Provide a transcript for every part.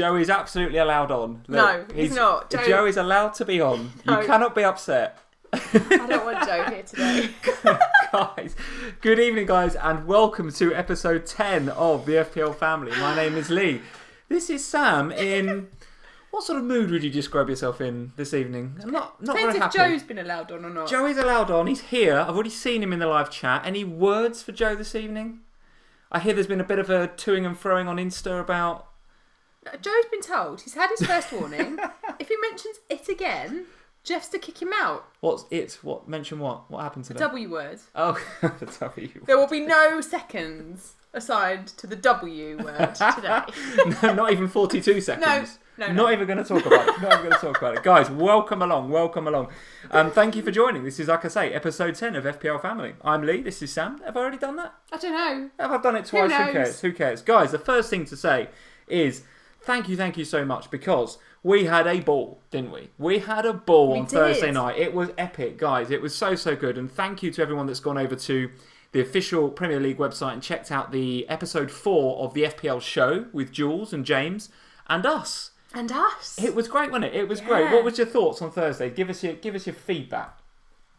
Joey's absolutely allowed on. Look, No, he's not. Joey's allowed to be on. No. You cannot be upset. I don't want Joe here today. Guys, good evening, guys, and welcome to episode 10 of the FPL Family. My name is Lee. This is Sam in... What sort of mood would you describe yourself in this evening? I'm not Depends very if happy. Joe's been allowed on or not. Joey's allowed on. He's here. I've already seen him in the live chat. Any words for Joe this evening? I hear there's been a bit of a toing and froing on Insta about... Joe's been told. He's had his first warning. If he mentions it again, Jeff's to kick him out. What's it? What? Mention what? What happened to The them? W word. Oh, the W word. There will be no seconds assigned to the W word today. No, not even 42 seconds. No. Not even going to talk about it. Not even going to talk about it. Guys, welcome along. Welcome along. Thank you for joining. This is, like I say, episode 10 of FPL Family. I'm Lee. This is Sam. Have I already done that? I don't know. Have I done it twice? Who cares? Who cares? Guys, the first thing to say is thank you so much, because we had a ball, didn't we? We had a ball on Thursday night. It was epic, guys. It was so good. And thank you to everyone that's gone over to the official Premier League website and checked out the episode 4 of the FPL show with Jules and James and us. And us. It was great, wasn't it? It was great. What was your thoughts on Thursday? Give us your feedback.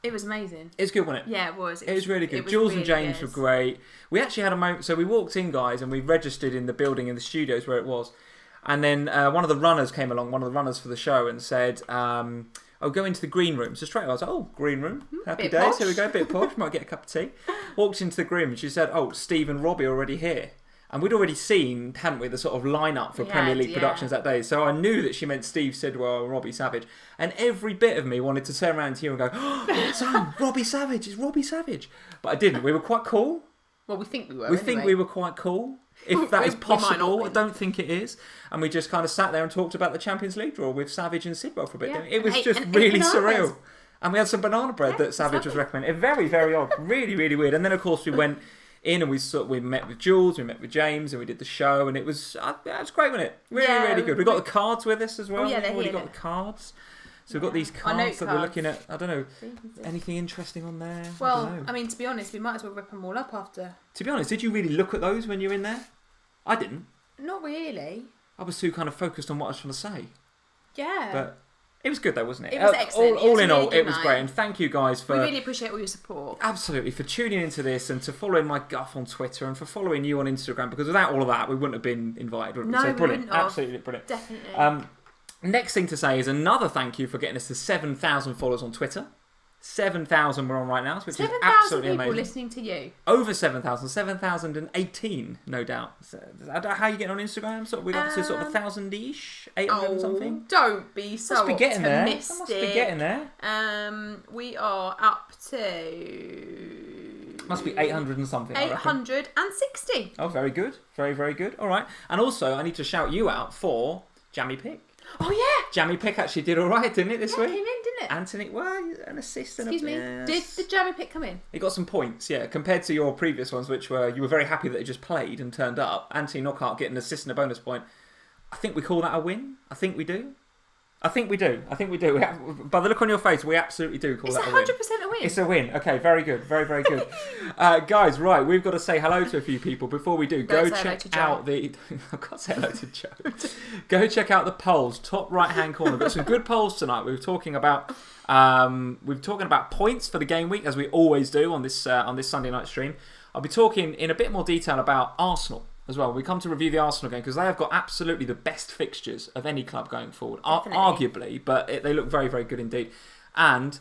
It was amazing. It's good, wasn't it? Yeah, it was. It was really good. Jules and James were great. We actually had a moment. So we walked in, guys, and we registered in the building in the studios where it was. And then one of the runners came along, one of the runners for the show, and said, go into the green room. So straight away I was like, oh, green room. Happy days. Posh. Here we go, bit posh. Might get a cup of tea. Walked into the green room and she said, oh, Steve and Robbie are already here. And we'd already seen, hadn't we, the sort of lineup for Premier League productions that day. So I knew that she meant Steve Sidwell and Robbie Savage. And every bit of me wanted to turn around to you and go, oh, Sam, Robbie Savage, it's Robbie Savage. But I didn't. We were quite cool. Well, we think we were. We think we were quite cool. If that is possible, I don't think it is. And we just kind of sat there and talked about the Champions League draw with Savage and Sidwell for a bit. Yeah. It was just really surreal. And we had some banana bread that Savage was recommending. Very, very odd. Really, really weird. And then, of course, we went in and we met with Jules, we met with James, and we did the show. And it was great, wasn't it? Really good. We got the cards with us as well. Oh, yeah, We've already got the cards. So we've got these cards that we're looking at. I don't know. Anything interesting on there? Well, I mean, to be honest, we might as well rip them all up after. To be honest, did you really look at those when you were in there? I didn't. Not really. I was too kind of focused on what I was trying to say. Yeah. But it was good though, wasn't it? It was excellent. All in all, it was great. And thank you guys for... We really appreciate all your support. Absolutely. For tuning into this and to following my guff on Twitter and for following you on Instagram, because without all of that, we wouldn't have been invited. Would we? No, So we brilliant. wouldn't have. Absolutely brilliant. Definitely. Next thing to say is another thank you for getting us to 7,000 followers on Twitter. 7,000 we're on right now, which is absolutely amazing. 7,000 people listening to you. Over 7,000, 7,018, no doubt. So, how are you getting on Instagram? We're up to sort of 1,000-ish, 800 or something. Don't be so Must be getting there. optimistic. Must be getting there. We are up to... Must be 800 and something. 860. Oh, very good. Very, very good. All right. And also, I need to shout you out for Jammy Pick. Oh, yeah. Jammy Pick actually did all right, didn't it, this week? Came in, didn't it? Anthony, well, an assist. Excuse me. Did the Jammy Pick come in? He got some points, yeah, compared to your previous ones, which were, you were very happy that he just played and turned up. Anthony Knockout getting an assist and a bonus point. I think we call that a win. I think we do. By the look on your face, we absolutely do call that a win. It's 100% a win. It's a win. Okay, very good. Very, very good. Guys, right, we've got to say hello to a few people before we do. Go check out the... I've got to say hello to Joe. Go check out the polls, top right-hand corner. We've got some good polls tonight. We're talking about points for the game week, as we always do on this Sunday night stream. I'll be talking in a bit more detail about Arsenal as well. We come to review the Arsenal game because they have got absolutely the best fixtures of any club going forward, arguably, but they look very, very good indeed. And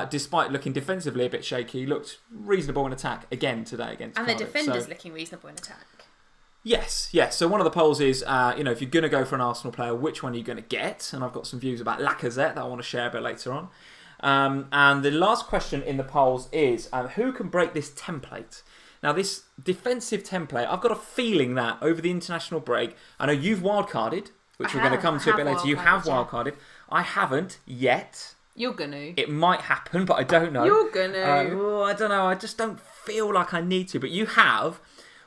despite looking defensively a bit shaky, looked reasonable in attack again today against Cardiff. And the defenders looking reasonable in attack. Yes. So one of the polls is, if you're going to go for an Arsenal player, which one are you going to get? And I've got some views about Lacazette that I want to share a bit later on. And the last question in the polls is, who can break this template? Now, this defensive template, I've got a feeling that over the international break, I know you've wildcarded, which we're going to come to a bit later. You have wildcarded. I haven't yet. You're going to. It might happen, but I don't know. You're going to. I don't know. I just don't feel like I need to. But you have.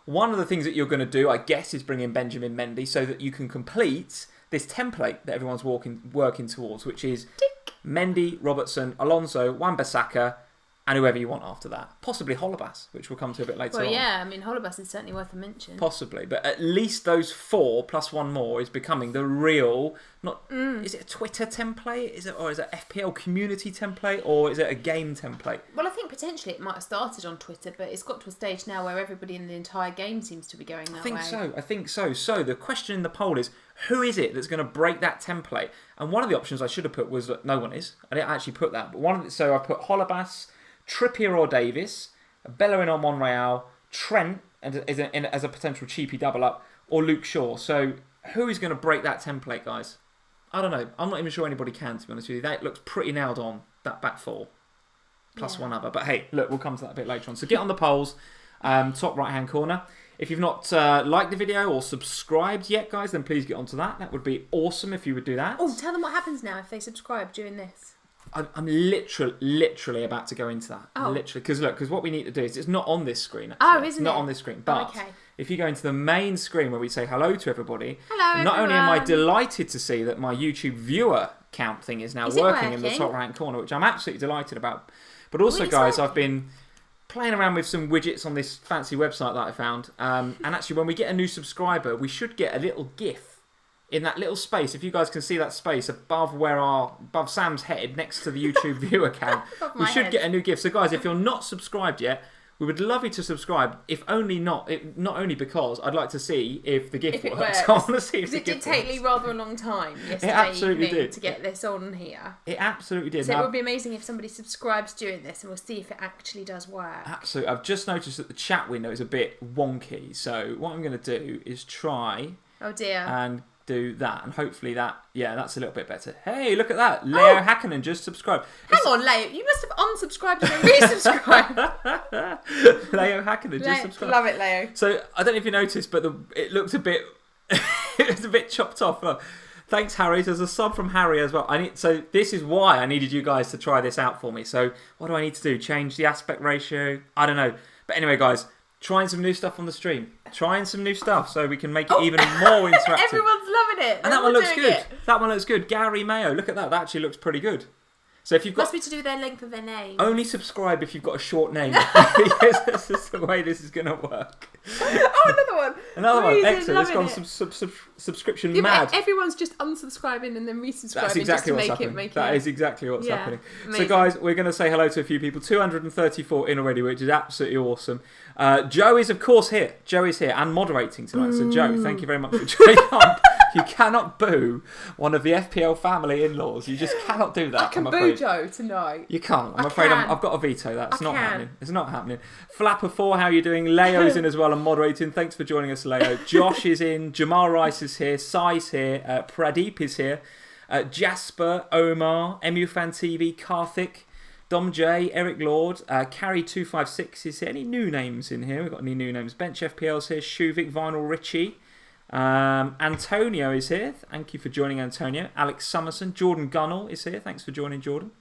One of the things that you're going to do, I guess, is bring in Benjamin Mendy so that you can complete this template that everyone's working towards, which is Mendy, Robertson, Alonso, Wan-Bissaka, and whoever you want after that. Possibly Holebas, which we'll come to a bit later on. Well, yeah, I mean, Holebas is certainly worth a mention. Possibly, but at least those 4 plus one more is becoming the real. Is it a Twitter template? Is it FPL community template, or is it a game template? Well, I think potentially it might have started on Twitter, but it's got to a stage now where everybody in the entire game seems to be going that way. I think so. So the question in the poll is, who is it that's going to break that template? And one of the options I should have put was that no one is. I didn't actually put that, but so I put Holebas, Trippier or Davis, Bellerin or Monreal, Trent as a potential cheapy double up, or Luke Shaw. So who is going to break that template, guys? I don't know. I'm not even sure anybody can, to be honest with you. That looks pretty nailed on, that back 4. Plus one other. But hey, look, we'll come to that a bit later on. So get on the polls, top right-hand corner. If you've not liked the video or subscribed yet, guys, then please get onto that. That would be awesome if you would do that. Oh, tell them what happens now if they subscribe during this. I'm literally about to go into that. Oh. Literally. Because what we need to do is, it's not on this screen, actually. Oh, isn't it? It's not on this screen. But okay. If you go into the main screen where we say hello to everybody, hello, not everyone. only am I delighted to see that my YouTube viewer count thing is now working in the top right corner, which I'm absolutely delighted about, but also, guys, I've been playing around with some widgets on this fancy website that I found. And actually, when we get a new subscriber, we should get a little GIF in that little space. If you guys can see that space above Sam's head, next to the YouTube viewer count, we should get a new GIF. So, guys, if you're not subscribed yet, we would love you to subscribe. If only not only because I'd like to see if the GIF works. I want to see if the GIF works. It did take me rather a long time yesterday absolutely evening did. to get this on here. It absolutely did. So it would be amazing if somebody subscribes during this, and we'll see if it actually does work. Absolutely. I've just noticed that the chat window is a bit wonky. So what I'm going to do is try. Oh dear. And do that, and hopefully that's a little bit better. Hey, look at that. Leo Hakkinen just subscribed. Hang on, Leo. You must have unsubscribed and then resubscribed. Leo Hakkinen just subscribed. Love it, Leo. So I don't know if you noticed, but it looked a bit it was a bit chopped off. Look. Thanks, Harry. There's a sub from Harry as well. So this is why I needed you guys to try this out for me. So what do I need to do? Change the aspect ratio? I don't know. But anyway, guys, trying some new stuff on the stream. Trying some new stuff so we can make it even more interactive. Everyone's loving it. And that one looks good. That one looks good. Gary Mayo, look at that. That actually looks pretty good. So if you've got, must be to do with their length of their name. Only subscribe if you've got a short name. Because this is the way this is going to work. Oh, another one. Another one. Excellent. Let's go on subscription mad. Everyone's just unsubscribing and then resubscribing. That's exactly what's happening. That is exactly what's happening. Amazing. So guys, we're going to say hello to a few people. 234 in already, which is absolutely awesome. Joe is of course here. Joe is here and moderating tonight. So Joe, thank you very much for joining on. You cannot boo one of the FPL family in-laws. You just cannot do that. I can boo Joe tonight. You can't. I'm afraid I've got a veto. That's not happening. It's not happening. Flapper4, how are you doing? Leo's in as well and moderating. Thanks for joining us, Leo. Josh is in. Jamal Rice is here. Sai's here. Pradeep is here. Jasper, Omar, MUFan TV, Karthik, Dom J, Eric Lord, Carry256 is here. Any new names in here? We've got any new names. Bench FPL's here. Shuvik, Vinyl Richie. Antonio is here. Thank you for joining, Antonio. Alex Summerson. Jordan Gunnell is here. Thanks for joining, Jordan.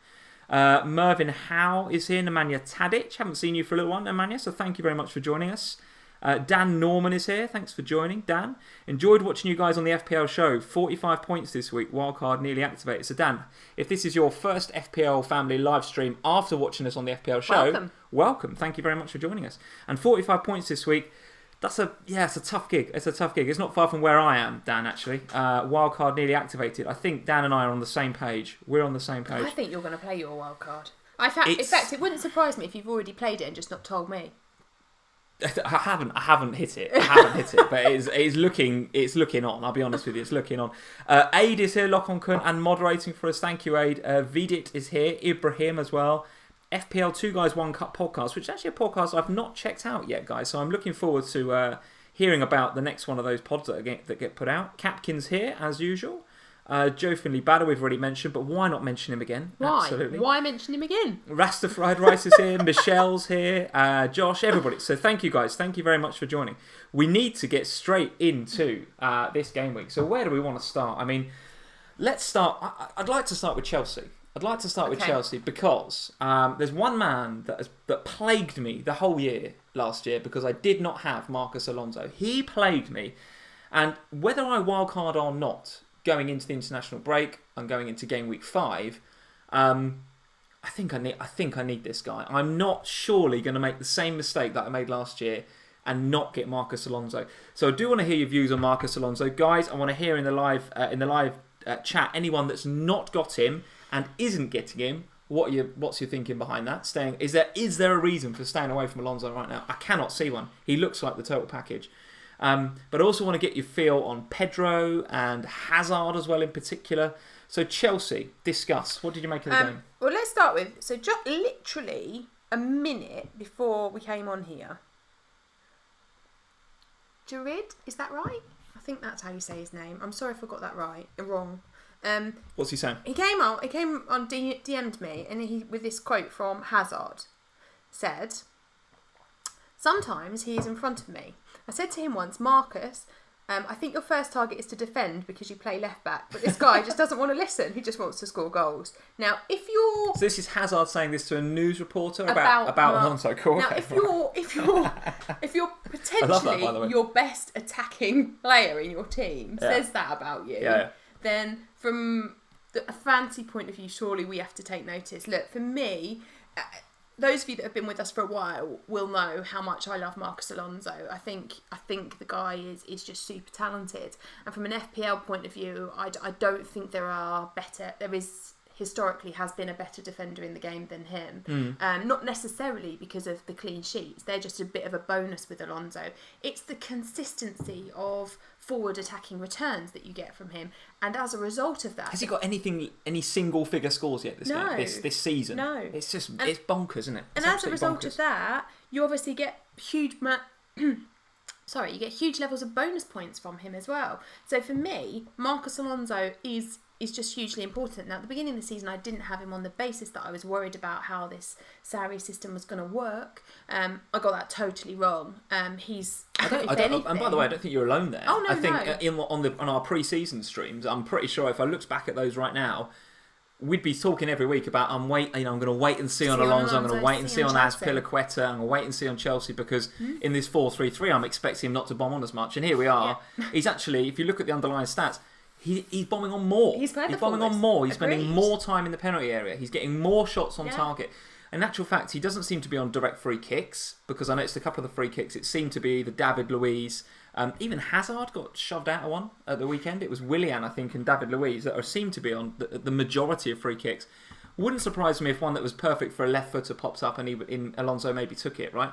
Mervyn Howe is here. Nemanja Tadic. Haven't seen you for a little while, Nemanja, so thank you very much for joining us. Dan Norman is here. Thanks for joining, Dan. Enjoyed watching you guys on the FPL show. 45 points this week. Wildcard nearly activated. So, Dan, if this is your first FPL family live stream after watching us on the FPL show, welcome. Thank you very much for joining us. And 45 points this week. It's a tough gig. It's a tough gig. It's not far from where I am, Dan, actually. Wildcard nearly activated. I think Dan and I are on the same page. We're on the same page. I think you're going to play your wildcard. In fact, it wouldn't surprise me if you've already played it and just not told me. I haven't hit it. But it's looking on. I'll be honest with you, it's looking on. Aid is here, Lock on Kun, and moderating for us. Thank you, Aid. Vidit is here, Ibrahim as well. FPL 2 Guys 1 Cup podcast, which is actually a podcast I've not checked out yet, guys. So I'm looking forward to hearing about the next one of those pods that get put out. Capkin's here, as usual. Joe Finley Batter, we've already mentioned, but why not mention him again? Why? Absolutely. Why mention him again? Rasta Fried Rice is here, Michelle's here, Josh, everybody. So thank you guys. Thank you very much for joining. We need to get straight into this game week. So where do we want to start? I mean, let's start. I'd like to start with Chelsea. Chelsea because there's one man that plagued me the whole year last year because I did not have Marcus Alonso. He plagued me. And whether I wildcard or not, going into the international break and going into game week 5, I think I need this guy. I'm not surely going to make the same mistake that I made last year and not get Marcos Alonso. So I do want to hear your views on Marcos Alonso, guys. I want to hear in the live chat anyone that's not got him and isn't getting him. What's your thinking behind that? Is there a reason for staying away from Alonso right now? I cannot see one. He looks like the total package. But I also want to get your feel on Pedro and Hazard as well in particular. So Chelsea, discuss. What did you make of the game? Well, let's start with, so just literally a minute before we came on here, Jared, is that right? I think that's how you say his name. I'm sorry if I got that wrong. What's he saying? He came on, DM'd me, and he, with this quote from Hazard, said, "Sometimes he is in front of me. I said to him once, Marcus, I think your first target is to defend because you play left back, but this guy just doesn't want to listen. He just wants to score goals." Now, if you're... So this is Hazard saying this to a news reporter about Alonso. Cool. Now, if you're potentially that, your best attacking player in your team says that about you, then from a fancy point of view, surely we have to take notice. Look, for me... those of you that have been with us for a while will know how much I love Marcos Alonso. I think the guy is just super talented. And from an FPL point of view, I don't think there is historically has been a better defender in the game than him. Not necessarily because of the clean sheets. They're just a bit of a bonus with Alonso. It's the consistency of forward attacking returns that you get from him. And as a result of that... Has he got any single figure scores yet this season? No. It's just, it's bonkers, isn't it? And as a result of that, you obviously get huge... you get huge levels of bonus points from him as well. So for me, Marcos Alonso is just hugely important. Now, at the beginning of the season, I didn't have him on the basis that I was worried about how this Sarri system was going to work. I got that totally wrong. And by the way, I don't think you're alone there. Oh, no, I think on our pre-season streams, I'm pretty sure if I looked back at those right now, we'd be talking every week about I'm going to wait and see on Alonso, I'm going to wait and see on Azpilicueta, I'm going to wait and see on Chelsea because in this 4-3-3 I'm expecting him not to bomb on as much. And here we are. Yeah. He's actually, if you look at the underlying stats, he's bombing on more. He's bombing on more. He's spending more time in the penalty area. He's getting more shots on target. In actual fact, he doesn't seem to be on direct free kicks because I noticed a couple of the free kicks. It seemed to be the David Luiz. Even Hazard got shoved out of one at the weekend. It was Willian, I think, and David Luiz that seemed to be on the majority of free kicks. Wouldn't surprise me if one that was perfect for a left footer pops up and Alonso maybe took it, right?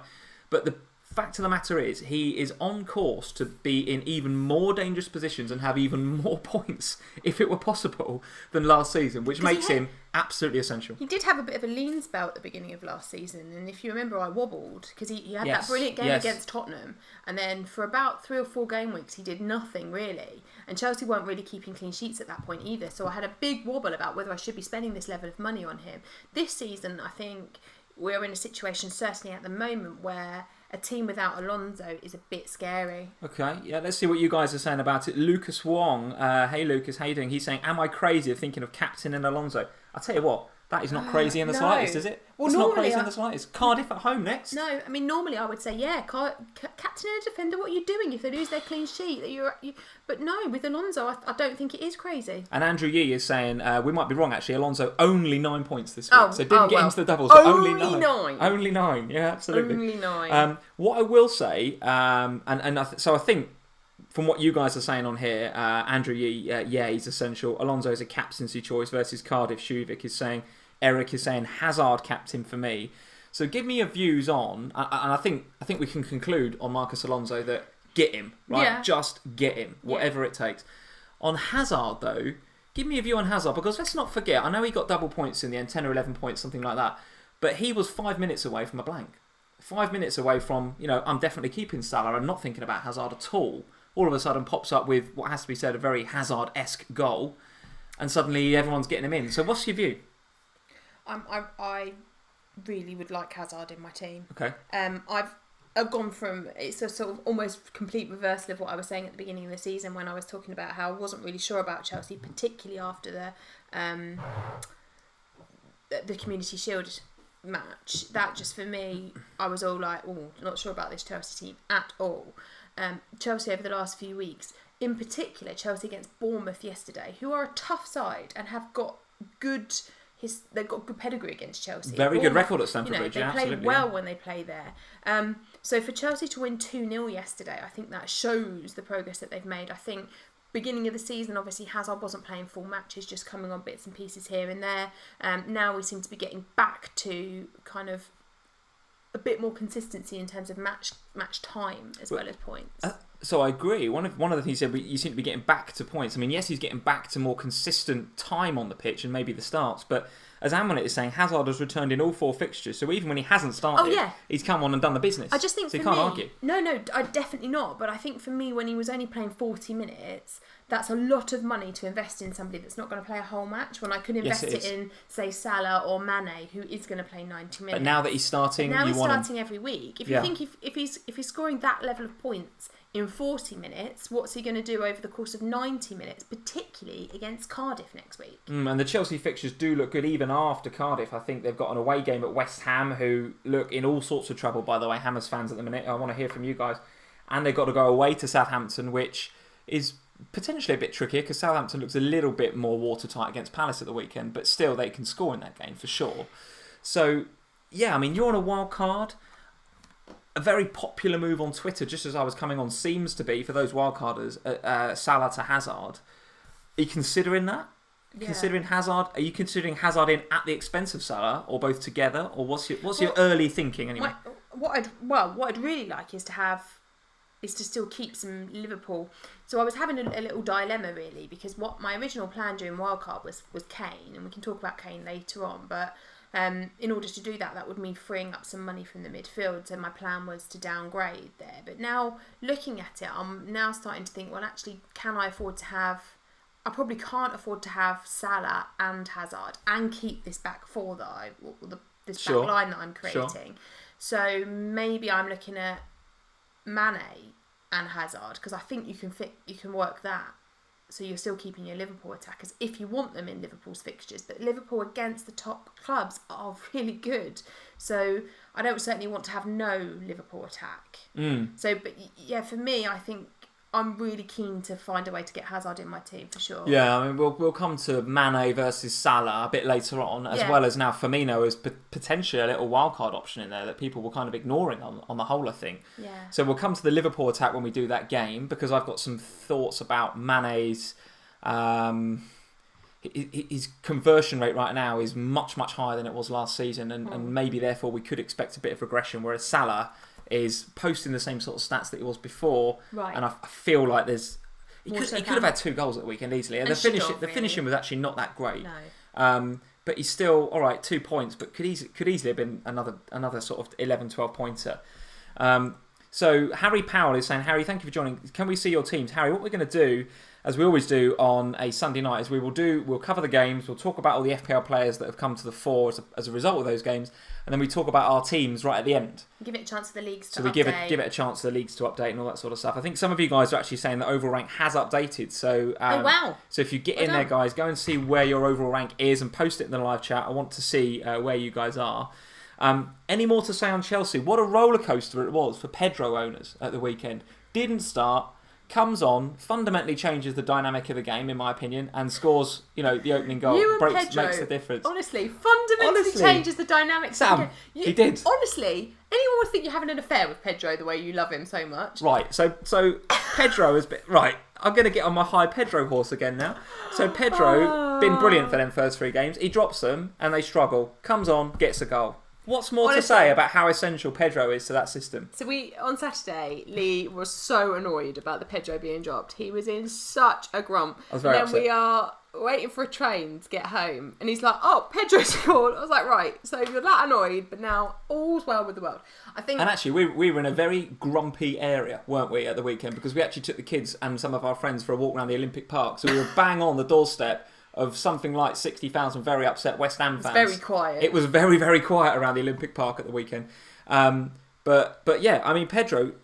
But the fact of the matter is, he is on course to be in even more dangerous positions and have even more points, if it were possible, than last season, which makes him absolutely essential. He did have a bit of a lean spell at the beginning of last season, and if you remember, I wobbled because he had that brilliant game against Tottenham, and then for about 3 or 4 game weeks he did nothing really, and Chelsea weren't really keeping clean sheets at that point either, so I had a big wobble about whether I should be spending this level of money on him. This season, I think we're in a situation, certainly at the moment, where a team without Alonso is a bit scary. Okay, yeah, let's see what you guys are saying about it. Lucas Wong, hey Lucas, how you doing? He's saying, am I crazy of thinking of captaining Alonso? I'll tell you what, that is not crazy in the slightest, is it? Well, it's not crazy in the slightest. Cardiff at home next. No, I mean, normally I would say, captain and a defender, what are you doing if they lose their clean sheet? But no, with Alonso, I don't think it is crazy. And Andrew Yee is saying, we might be wrong actually, Alonso only 9 points this week. So didn't get into the doubles, but only 9. Only 9, yeah, absolutely. Only 9. What I will say, so I think, from what you guys are saying on here, Andrew Yee, he's essential. Alonso is a captaincy choice versus Cardiff. Shuvik is saying, Eric is saying Hazard captain for me. So give me your views on, and I think we can conclude on Marcos Alonso that get him, right? Yeah. Just get him, whatever it takes. On Hazard though, give me a view on Hazard because let's not forget, I know he got double points in the end, 10 or 11 points, something like that, but he was 5 minutes away from a blank. 5 minutes away from, I'm definitely keeping Salah and not thinking about Hazard at all. All of a sudden pops up with what has to be said, a very Hazard-esque goal, and suddenly everyone's getting him in. So what's your view? I really would like Hazard in my team. Okay. I've gone from, it's a sort of almost complete reversal of what I was saying at the beginning of the season when I was talking about how I wasn't really sure about Chelsea, particularly after the Community Shield match. That just for me, I was all like, not sure about this Chelsea team at all. Chelsea over the last few weeks, in particular Chelsea against Bournemouth yesterday, who are a tough side and have got good they've got good pedigree against Chelsea. Very good record at Stamford Bridge. They play well when they play there. So for Chelsea to win 2-0 yesterday, I think that shows the progress that they've made. I think beginning of the season, obviously Hazard wasn't playing full matches, just coming on bits and pieces here and there. Now we seem to be getting back to kind of a bit more consistency in terms of match time as well as points. So I agree. One of the things he said, you seem to be getting back to points. I mean, yes, he's getting back to more consistent time on the pitch and maybe the starts, but as Amonet is saying, Hazard has returned in all 4 fixtures, so even when he hasn't started, he's come on and done the business. I just think so for you can't me, argue. No, I definitely not. But I think for me, when he was only playing 40 minutes, that's a lot of money to invest in somebody that's not going to play a whole match. When I could invest it in, say, Salah or Mane, who is going to play 90 minutes. But now that he's starting, he's starting every week. If you think if he's scoring that level of points in 40 minutes, what's he going to do over the course of 90 minutes, particularly against Cardiff next week? And the Chelsea fixtures do look good even after Cardiff. I think they've got an away game at West Ham, who look in all sorts of trouble, by the way, Hammers fans at the minute. I want to hear from you guys. And they've got to go away to Southampton, which is potentially a bit trickier because Southampton looks a little bit more watertight against Palace at the weekend, but still they can score in that game for sure. So, yeah, I mean, you're on a wild card. A very popular move on Twitter, just as I was coming on, seems to be for those wildcarders, Salah to Hazard. Are you considering that? Yeah. Considering Hazard? Are you considering Hazard in at the expense of Salah, or both together, or what's your early thinking anyway? What I'd really like is to still keep some Liverpool. So I was having a little dilemma really, because what my original plan during wildcard was Kane, and we can talk about Kane later on, but. In order to do that would mean freeing up some money from the midfield. So my plan was to downgrade there. But now, looking at it, I'm now starting to think, well, actually, can I afford to have... I probably can't afford to have Salah and Hazard and keep this back four this back line that I'm creating. Sure. So maybe I'm looking at Mane and Hazard, because I think you can work that. So you're still keeping your Liverpool attackers if you want them in Liverpool's fixtures. But Liverpool against the top clubs are really good. So I don't certainly want to have no Liverpool attack. So, but yeah, for me, I think I'm really keen to find a way to get Hazard in my team for sure. Yeah, I mean, we'll come to Mane versus Salah a bit later on, as well as now Firmino is potentially a little wildcard option in there that people were kind of ignoring on the whole, I think. Yeah. So we'll come to the Liverpool attack when we do that game, because I've got some thoughts about Mane's... his conversion rate right now is much, much higher than it was last season, and maybe therefore we could expect a bit of regression, whereas Salah is posting the same sort of stats that he was before, and I feel like he could have had 2 goals at the weekend easily, and the finishing was actually not that great. No. But he's still all right, 2 points, but could easily have been another sort of 11-12 pointer. So Harry Powell is saying, Harry, thank you for joining. Can we see your teams? Harry, what we're going to do, as we always do on a Sunday night, is we'll cover the games, we'll talk about all the FPL players that have come to the fore as a result of those games, and then we talk about our teams right at the end. Give it a chance for the leagues to update. So we give it a chance for the leagues to update and all that sort of stuff. I think some of you guys are actually saying that overall rank has updated. So oh wow! So if you get in there, guys, go and see where your overall rank is and post it in the live chat. I want to see where you guys are. Any more to say on Chelsea? What a roller coaster it was for Pedro owners at the weekend. Didn't start, comes on, fundamentally changes the dynamic of the game, in my opinion, and scores, the opening goal. Makes the difference. Honestly, fundamentally changes the dynamic. Sam, he did. Honestly, anyone would think you're having an affair with Pedro the way you love him so much. Right, so Pedro has been... Right, I'm going to get on my high Pedro horse again now. So Pedro, been brilliant for them first 3 games. He drops them and they struggle. Comes on, gets a goal. What's more to say about how essential Pedro is to that system? So on Saturday, Lee was so annoyed about the Pedro being dropped. He was in such a grump. I was very upset. We are waiting for a train to get home, and he's like, "Oh, Pedro scored." I was like, "Right, so you're that annoyed, but now all's well with the world." I think. And actually, we were in a very grumpy area, weren't we, at the weekend? Because we actually took the kids and some of our friends for a walk around the Olympic Park. So we were bang on the doorstep of something like 60,000 very upset West Ham fans. Very quiet. It was very, very quiet around the Olympic Park at the weekend. But yeah, I mean, Pedro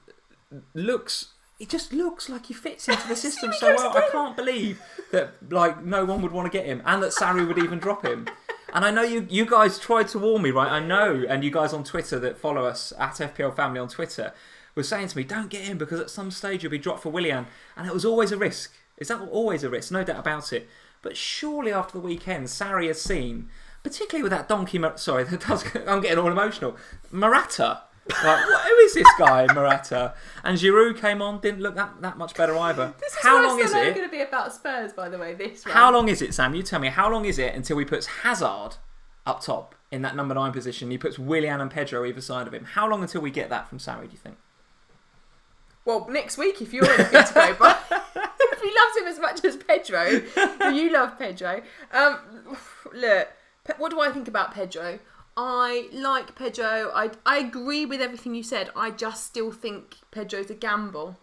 just looks like he fits into the system so well. I can't believe that no one would want to get him, and that Sarri would even drop him. And I know you guys tried to warn me, right? I know, and you guys on Twitter that follow us at FPL Family on Twitter were saying to me, don't get him because at some stage you'll be dropped for Willian, and it was always a risk. Is that always a risk? No doubt about it. But surely after the weekend, Sarri has seen particularly with that donkey. Sorry, I'm getting all emotional. Morata. Like, who is this guy, Morata? And Giroud came on, didn't look that much better either. How long is it? Going to be about Spurs, by the way. This one. How long is it, Sam? You tell me. How long is it until he puts Hazard up top in that number 9 position? He puts Willian and Pedro either side of him. How long until we get that from Sarri? Do you think? Well, next week if you're in good to go, but if he loves him as much as Pedro, you love Pedro. Look, what do I think about Pedro? I like Pedro. I agree with everything you said. I just still think Pedro's a gamble.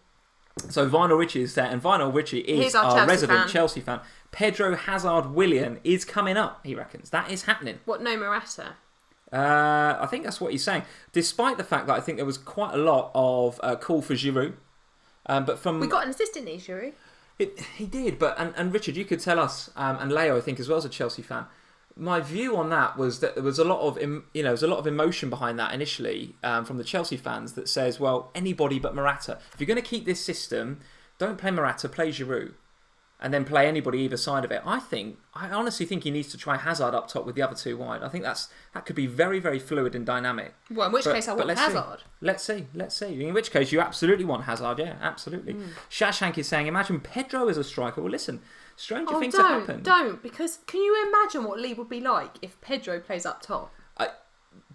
So Vinyl Richie is there, and Vinyl Richie is our resident Chelsea fan. Pedro Hazard Willian is coming up, he reckons. That is happening. What, no Morata? I think that's what he's saying. Despite the fact that I think there was quite a lot of call for Giroud. But from we got an assist, didn't he, Giroud? He did, but and Richard, you could tell us, and Leo, I think as well as a Chelsea fan. My view on that was that there was a lot of emotion behind that initially from the Chelsea fans that says, well, anybody but Morata. If you're going to keep this system, don't play Morata, play Giroud, and then play anybody either side of it. I honestly think he needs to try Hazard up top with the other 2 wide. I think that could be very, very fluid and dynamic. Well, in which case I want Hazard. Let's see. In which case you absolutely want Hazard, yeah, absolutely. Shashank is saying, imagine Pedro as a striker. Well, listen, stranger things have happened. Don't, because can you imagine what League would be like if Pedro plays up top?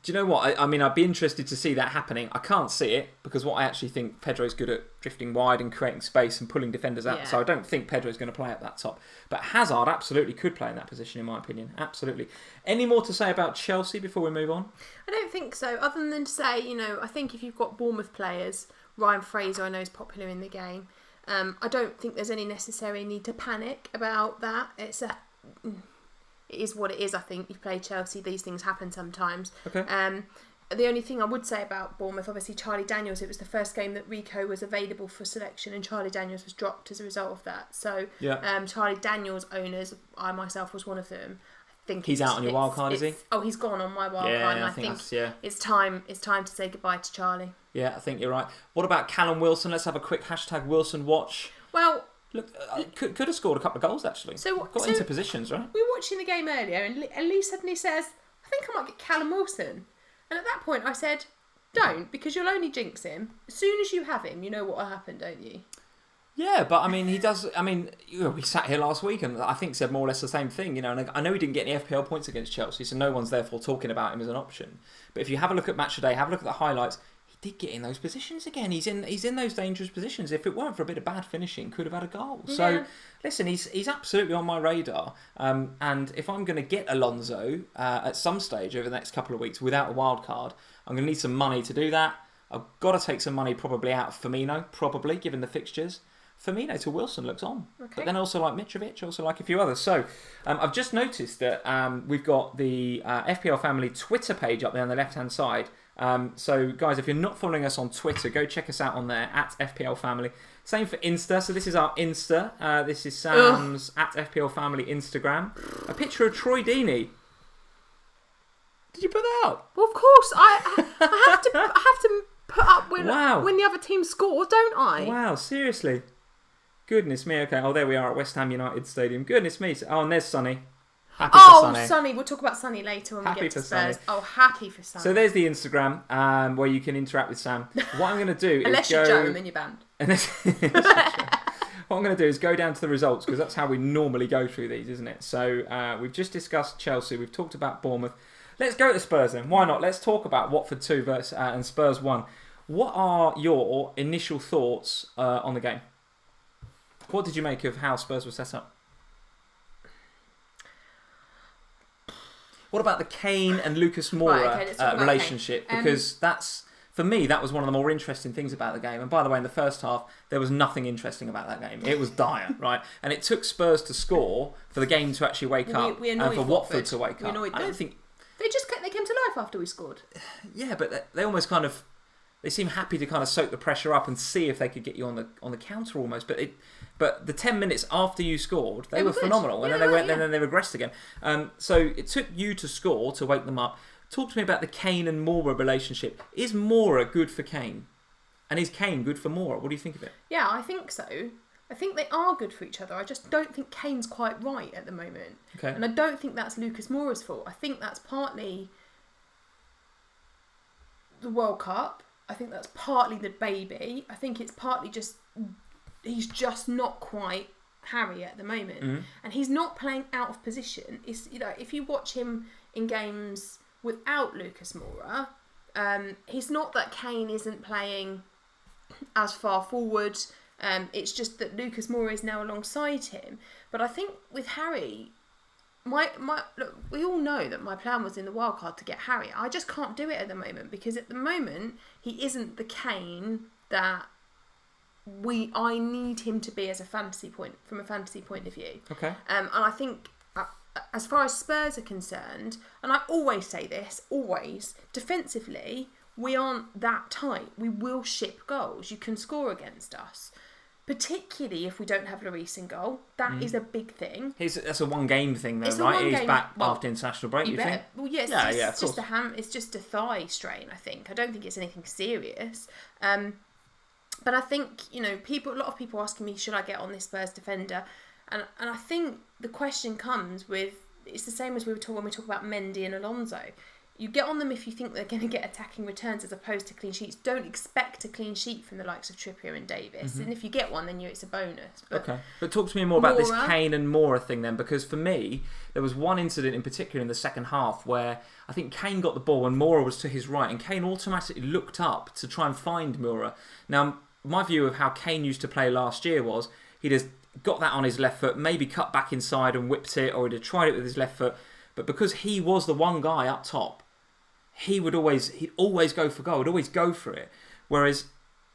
Do you know what? I mean, I'd be interested to see that happening. I can't see it because what I actually think Pedro's good at drifting wide and creating space and pulling defenders out. Yeah. So I don't think Pedro's going to play at that top. But Hazard absolutely could play in that position, in my opinion. Absolutely. Any more to say about Chelsea before we move on? I don't think so. Other than to say, I think if you've got Bournemouth players, Ryan Fraser I know is popular in the game. I don't think there's any necessary need to panic about that. It is what it is, I think. You play Chelsea, these things happen sometimes. Okay. The only thing I would say about Bournemouth, obviously Charlie Daniels, it was the first game that Rico was available for selection and Charlie Daniels was dropped as a result of that. So Charlie Daniels owners, I myself was one of them. I think he's out on your wildcard, is he? Oh, he's gone on my wildcard, and I think it's time to say goodbye to Charlie. Yeah, I think you're right. What about Callum Wilson? Let's have a quick hashtag Wilson watch. Well, look, could have scored a couple of goals actually. Got into positions, right? We were watching the game earlier, and Lee suddenly says, "I think I might get Callum Wilson." And at that point, I said, "Don't, because you'll only jinx him. As soon as you have him, you know what will happen, don't you?" Yeah, but I mean, he does. I mean, we sat here last week and I think said more or less the same thing. And I know he didn't get any FPL points against Chelsea, so no one's therefore talking about him as an option. But if you have a look at Match Today, have a look at the highlights. Did get in those positions again. He's in those dangerous positions. If it weren't for a bit of bad finishing, could have had a goal. Yeah. So listen, he's absolutely on my radar. And if I'm going to get Alonso at some stage over the next couple of weeks without a wild card, I'm going to need some money to do that. I've got to take some money probably out of Firmino, probably given the fixtures. Firmino to Wilson looks on, but then also like Mitrovic, also like a few others. So I've just noticed that we've got the FPL Family Twitter page up there on the left-hand side. So guys, if you're not following us on Twitter, go check us out on there at FPL Family. Same for Insta. So this is our Insta. This is Sam's at FPL Family Instagram. A picture of Troy Deeney. Did you put that out? Well, of course. I have to put up when the other team scores, don't I? Wow, seriously. Goodness me. Okay. Oh, there we are at West Ham United Stadium. Goodness me. Oh, and there's Sonny. Happy for Sonny. Sonny. We'll talk about Sonny later when we get to Spurs. Sonny. Oh, happy for Sonny. So there's the Instagram where you can interact with Sam. What I'm going to do Unless you're Joe and then you're banned. What I'm going to do is go down to the results because that's how we normally go through these, isn't it? So we've just discussed Chelsea. We've talked about Bournemouth. Let's go to Spurs then. Why not? Let's talk about Watford 2 and Spurs 1. What are your initial thoughts on the game? What did you make of how Spurs were set up? What about the Kane and Lucas Moura relationship? Because that's, for me, that was one of the more interesting things about the game. And by the way, in the first half, there was nothing interesting about that game. It was dire, right? And it took Spurs to score for the game to actually wake up and for Watford to wake up. I don't think they came to life after we scored. Yeah, but they almost kind of, they seem happy to kind of soak the pressure up and see if they could get you on the counter almost. But the 10 minutes after you scored, they were phenomenal, and then then they regressed again. So it took you to score to wake them up. Talk to me about the Kane and Moura relationship. Is Moura good for Kane? And is Kane good for Moura? What do you think of it? Yeah, I think so. I think they are good for each other. I just don't think Kane's quite right at the moment. Okay. And I don't think that's Lucas Moura's fault. I think that's partly the World Cup. I think that's partly the baby. I think it's partly just he's just not quite Harry at the moment, and he's not playing out of position. It's, you know, if you watch him in games without Lucas Moura, he's not that Kane isn't playing as far forward. It's just that Lucas Moura is now alongside him. But I think with Harry, look, we all know that my plan was in the wildcard to get Harry. I just can't do it at the moment because at the moment he isn't the Kane that I need him to be as from a fantasy point of view. Okay. And I think as far as Spurs are concerned, and I always say this, defensively, we aren't that tight. We will ship goals. You can score against us. Particularly if we don't have Lloris in goal. That is a big thing. That's a one-game thing, though, right? He's back after international break, you think? Well, yes, it's just a thigh strain, I think. I don't think it's anything serious. But I think, you know, a lot of people asking me, should I get on this Spurs defender? And I think the question comes with, it's the same as when we talk about Mendy and Alonso. You get on them if you think they're going to get attacking returns as opposed to clean sheets. Don't expect a clean sheet from the likes of Trippier and Davis. And if you get one, then it's a bonus. But talk to me more about this Kane and Moura thing then, because for me, there was one incident in particular in the second half where I think Kane got the ball and Moura was to his right, and Kane automatically looked up to try and find Moura. Now, my view of how Kane used to play last year was he'd have got that on his left foot, maybe cut back inside and whipped it, or he'd have tried it with his left foot. But because he was the one guy up top, he'd always go for goal. He'd always go for it. Whereas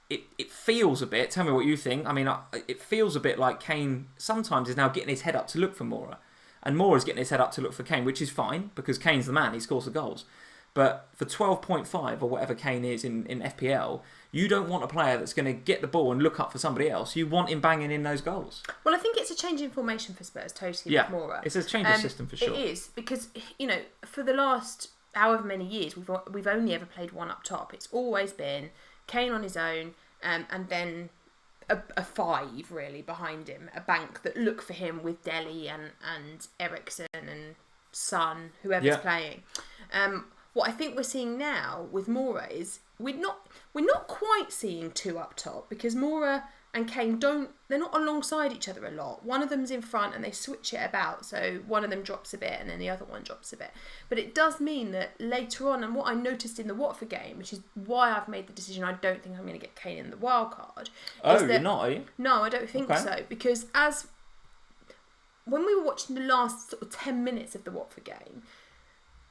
it feels a bit, tell me what you think, I mean, it feels a bit like Kane sometimes is now getting his head up to look for Moura. And Moura's getting his head up to look for Kane, which is fine, because Kane's the man, he scores the goals. But for 12.5 or whatever Kane is in FPL, you don't want a player that's going to get the ball and look up for somebody else. You want him banging in those goals. Well, I think it's a change in formation for Spurs, totally, with Moura. It's a change of system for sure. It is, because, you know, for the last however many years, we've only ever played one up top. It's always been Kane on his own, and then a five, really, behind him. A bank that look for him with Dele and Eriksen and Son, whoever's playing. What I think we're seeing now with Moura is we're not quite seeing two up top, because Moura and Kane they're not alongside each other a lot. One of them's in front and they switch it about, so one of them drops a bit and then the other one drops a bit. But it does mean that later on, and what I noticed in the Watford game, which is why I've made the decision I don't think I'm going to get Kane in the wildcard. You're not, are you? No, I don't think so, because when we were watching the last sort of 10 minutes of the Watford game,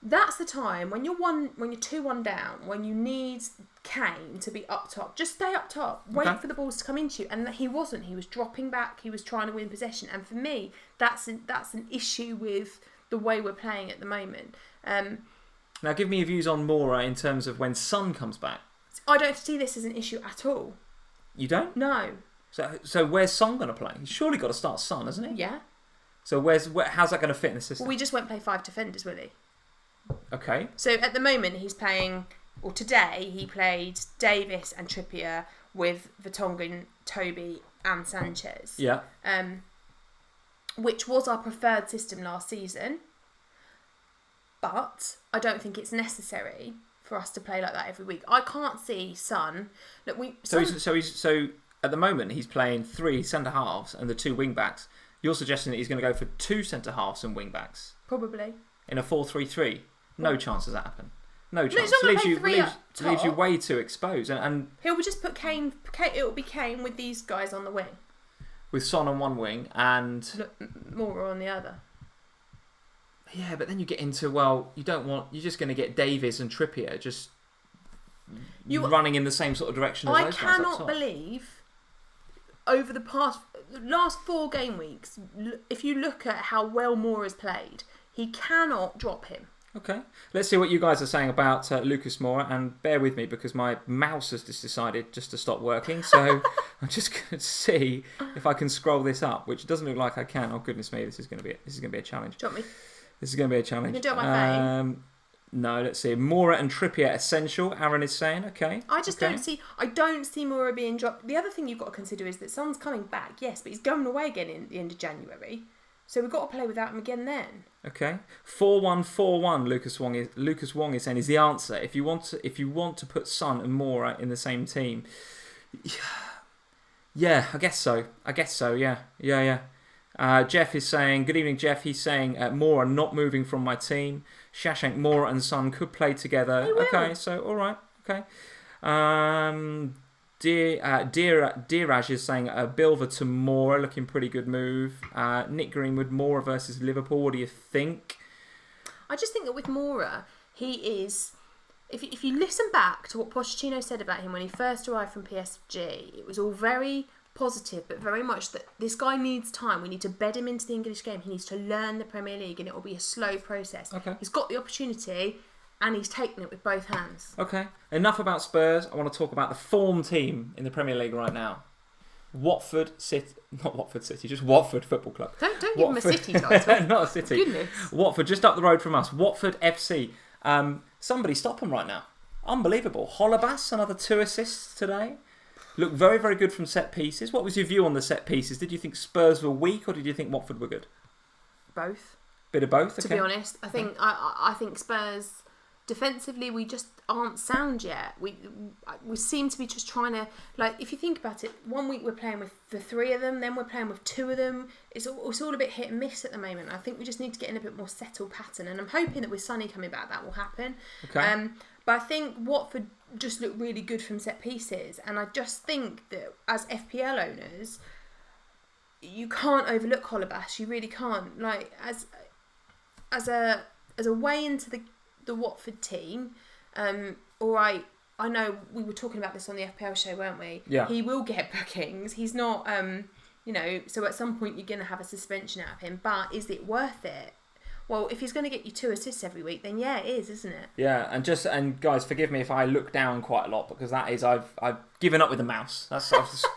that's the time when you're 2-1 down, when you need Kane to be up top. Just stay up top. Wait for the balls to come into you. And he wasn't. He was dropping back. He was trying to win possession. And for me, that's an issue with the way we're playing at the moment. Now, give me your views on Moura in terms of when Son comes back. I don't see this as an issue at all. You don't? No. So where's Son going to play? He's surely got to start Son, hasn't he? Yeah. So how's that going to fit in the system? Well, we just won't play 5 defenders, will he? Okay. So at the moment he's playing, or today he played Davis and Trippier with Vertonghen, Toby and Sanchez. Yeah. Which was our preferred system last season. But I don't think it's necessary for us to play like that every week. I can't see Son. Look, So at the moment he's playing 3 centre halves and the 2 wing backs. You're suggesting that he's going to go for 2 centre halves and wing backs? Probably. In a 4-3-3? No chance does that happen. No chance. No, leaves you way too exposed. And he'll just put Kane. It will be Kane with these guys on the wing. With Son on one wing and Moura on the other. Yeah, but then you get into, you're just going to get Davis and Trippier just running in the same sort of direction as those guys. I cannot believe over the last 4 game weeks, if you look at how well Moura has played, he cannot drop him. Okay. Let's see what you guys are saying about Lucas Moura, and bear with me because my mouse has just decided to stop working, so I'm just going to see if I can scroll this up, which doesn't look like I can. Oh goodness me, this is going to be a challenge. Drop me. This is going to be a challenge. You can do it on my phone. No, let's see. Moura and Trippier essential. Aaron is saying, okay. I don't see Moura being dropped. The other thing you've got to consider is that Son's coming back, yes, but he's going away again in the end of January. So we've got to play without him again then. Okay. 4-1-4-1, Lucas Wong is saying, is the answer. If you want to put Son and Moura in the same team. Yeah, I guess so, yeah. Jeff is saying, good evening, Jeff. He's saying, Moura not moving from my team. Shashank, Moura and Son could play together. Okay, so, all right, okay. Deeraj is saying, Bilva to Moura, looking pretty good move. Nick Greenwood, Moura versus Liverpool. What do you think? I just think that with Moura, he is... If you listen back to what Pochettino said about him when he first arrived from PSG, it was all very positive, but very much that this guy needs time. We need to bed him into the English game. He needs to learn the Premier League, and it will be a slow process. Okay. He's got the opportunity, and he's taken it with both hands. Okay. Enough about Spurs. I want to talk about the form team in the Premier League right now. Watford City, not Watford City, just Watford Football Club. Don't give him a city title. Not a city. Goodness. Watford, just up the road from us. Watford FC. Somebody stop him right now. Unbelievable. Holebas, another 2 assists today. Looked very, very good from set pieces. What was your view on the set pieces? Did you think Spurs were weak, or did you think Watford were good? Both. Bit of both, okay. To be honest, I think Spurs defensively we just aren't sound yet. We seem to be just trying to, like, if you think about it, one week we're playing with the 3 of them, then we're playing with 2 of them. It's all a bit hit and miss at the moment. I think we just need to get in a bit more settled pattern, and I'm hoping that with Sonny coming back that will happen. Okay. But I think Watford just looked really good from set pieces, and I just think that as FPL owners, you can't overlook Holebas. You really can't. Like as a way into the Watford team. All right, I know we were talking about this on the FPL show, weren't we? Yeah. He will get bookings. He's not. So at some point you're going to have a suspension out of him. But is it worth it? Well, if he's going to get you 2 assists every week, then yeah, it is, isn't it? Yeah, and guys, forgive me if I look down quite a lot, because that is I've given up with the mouse. That's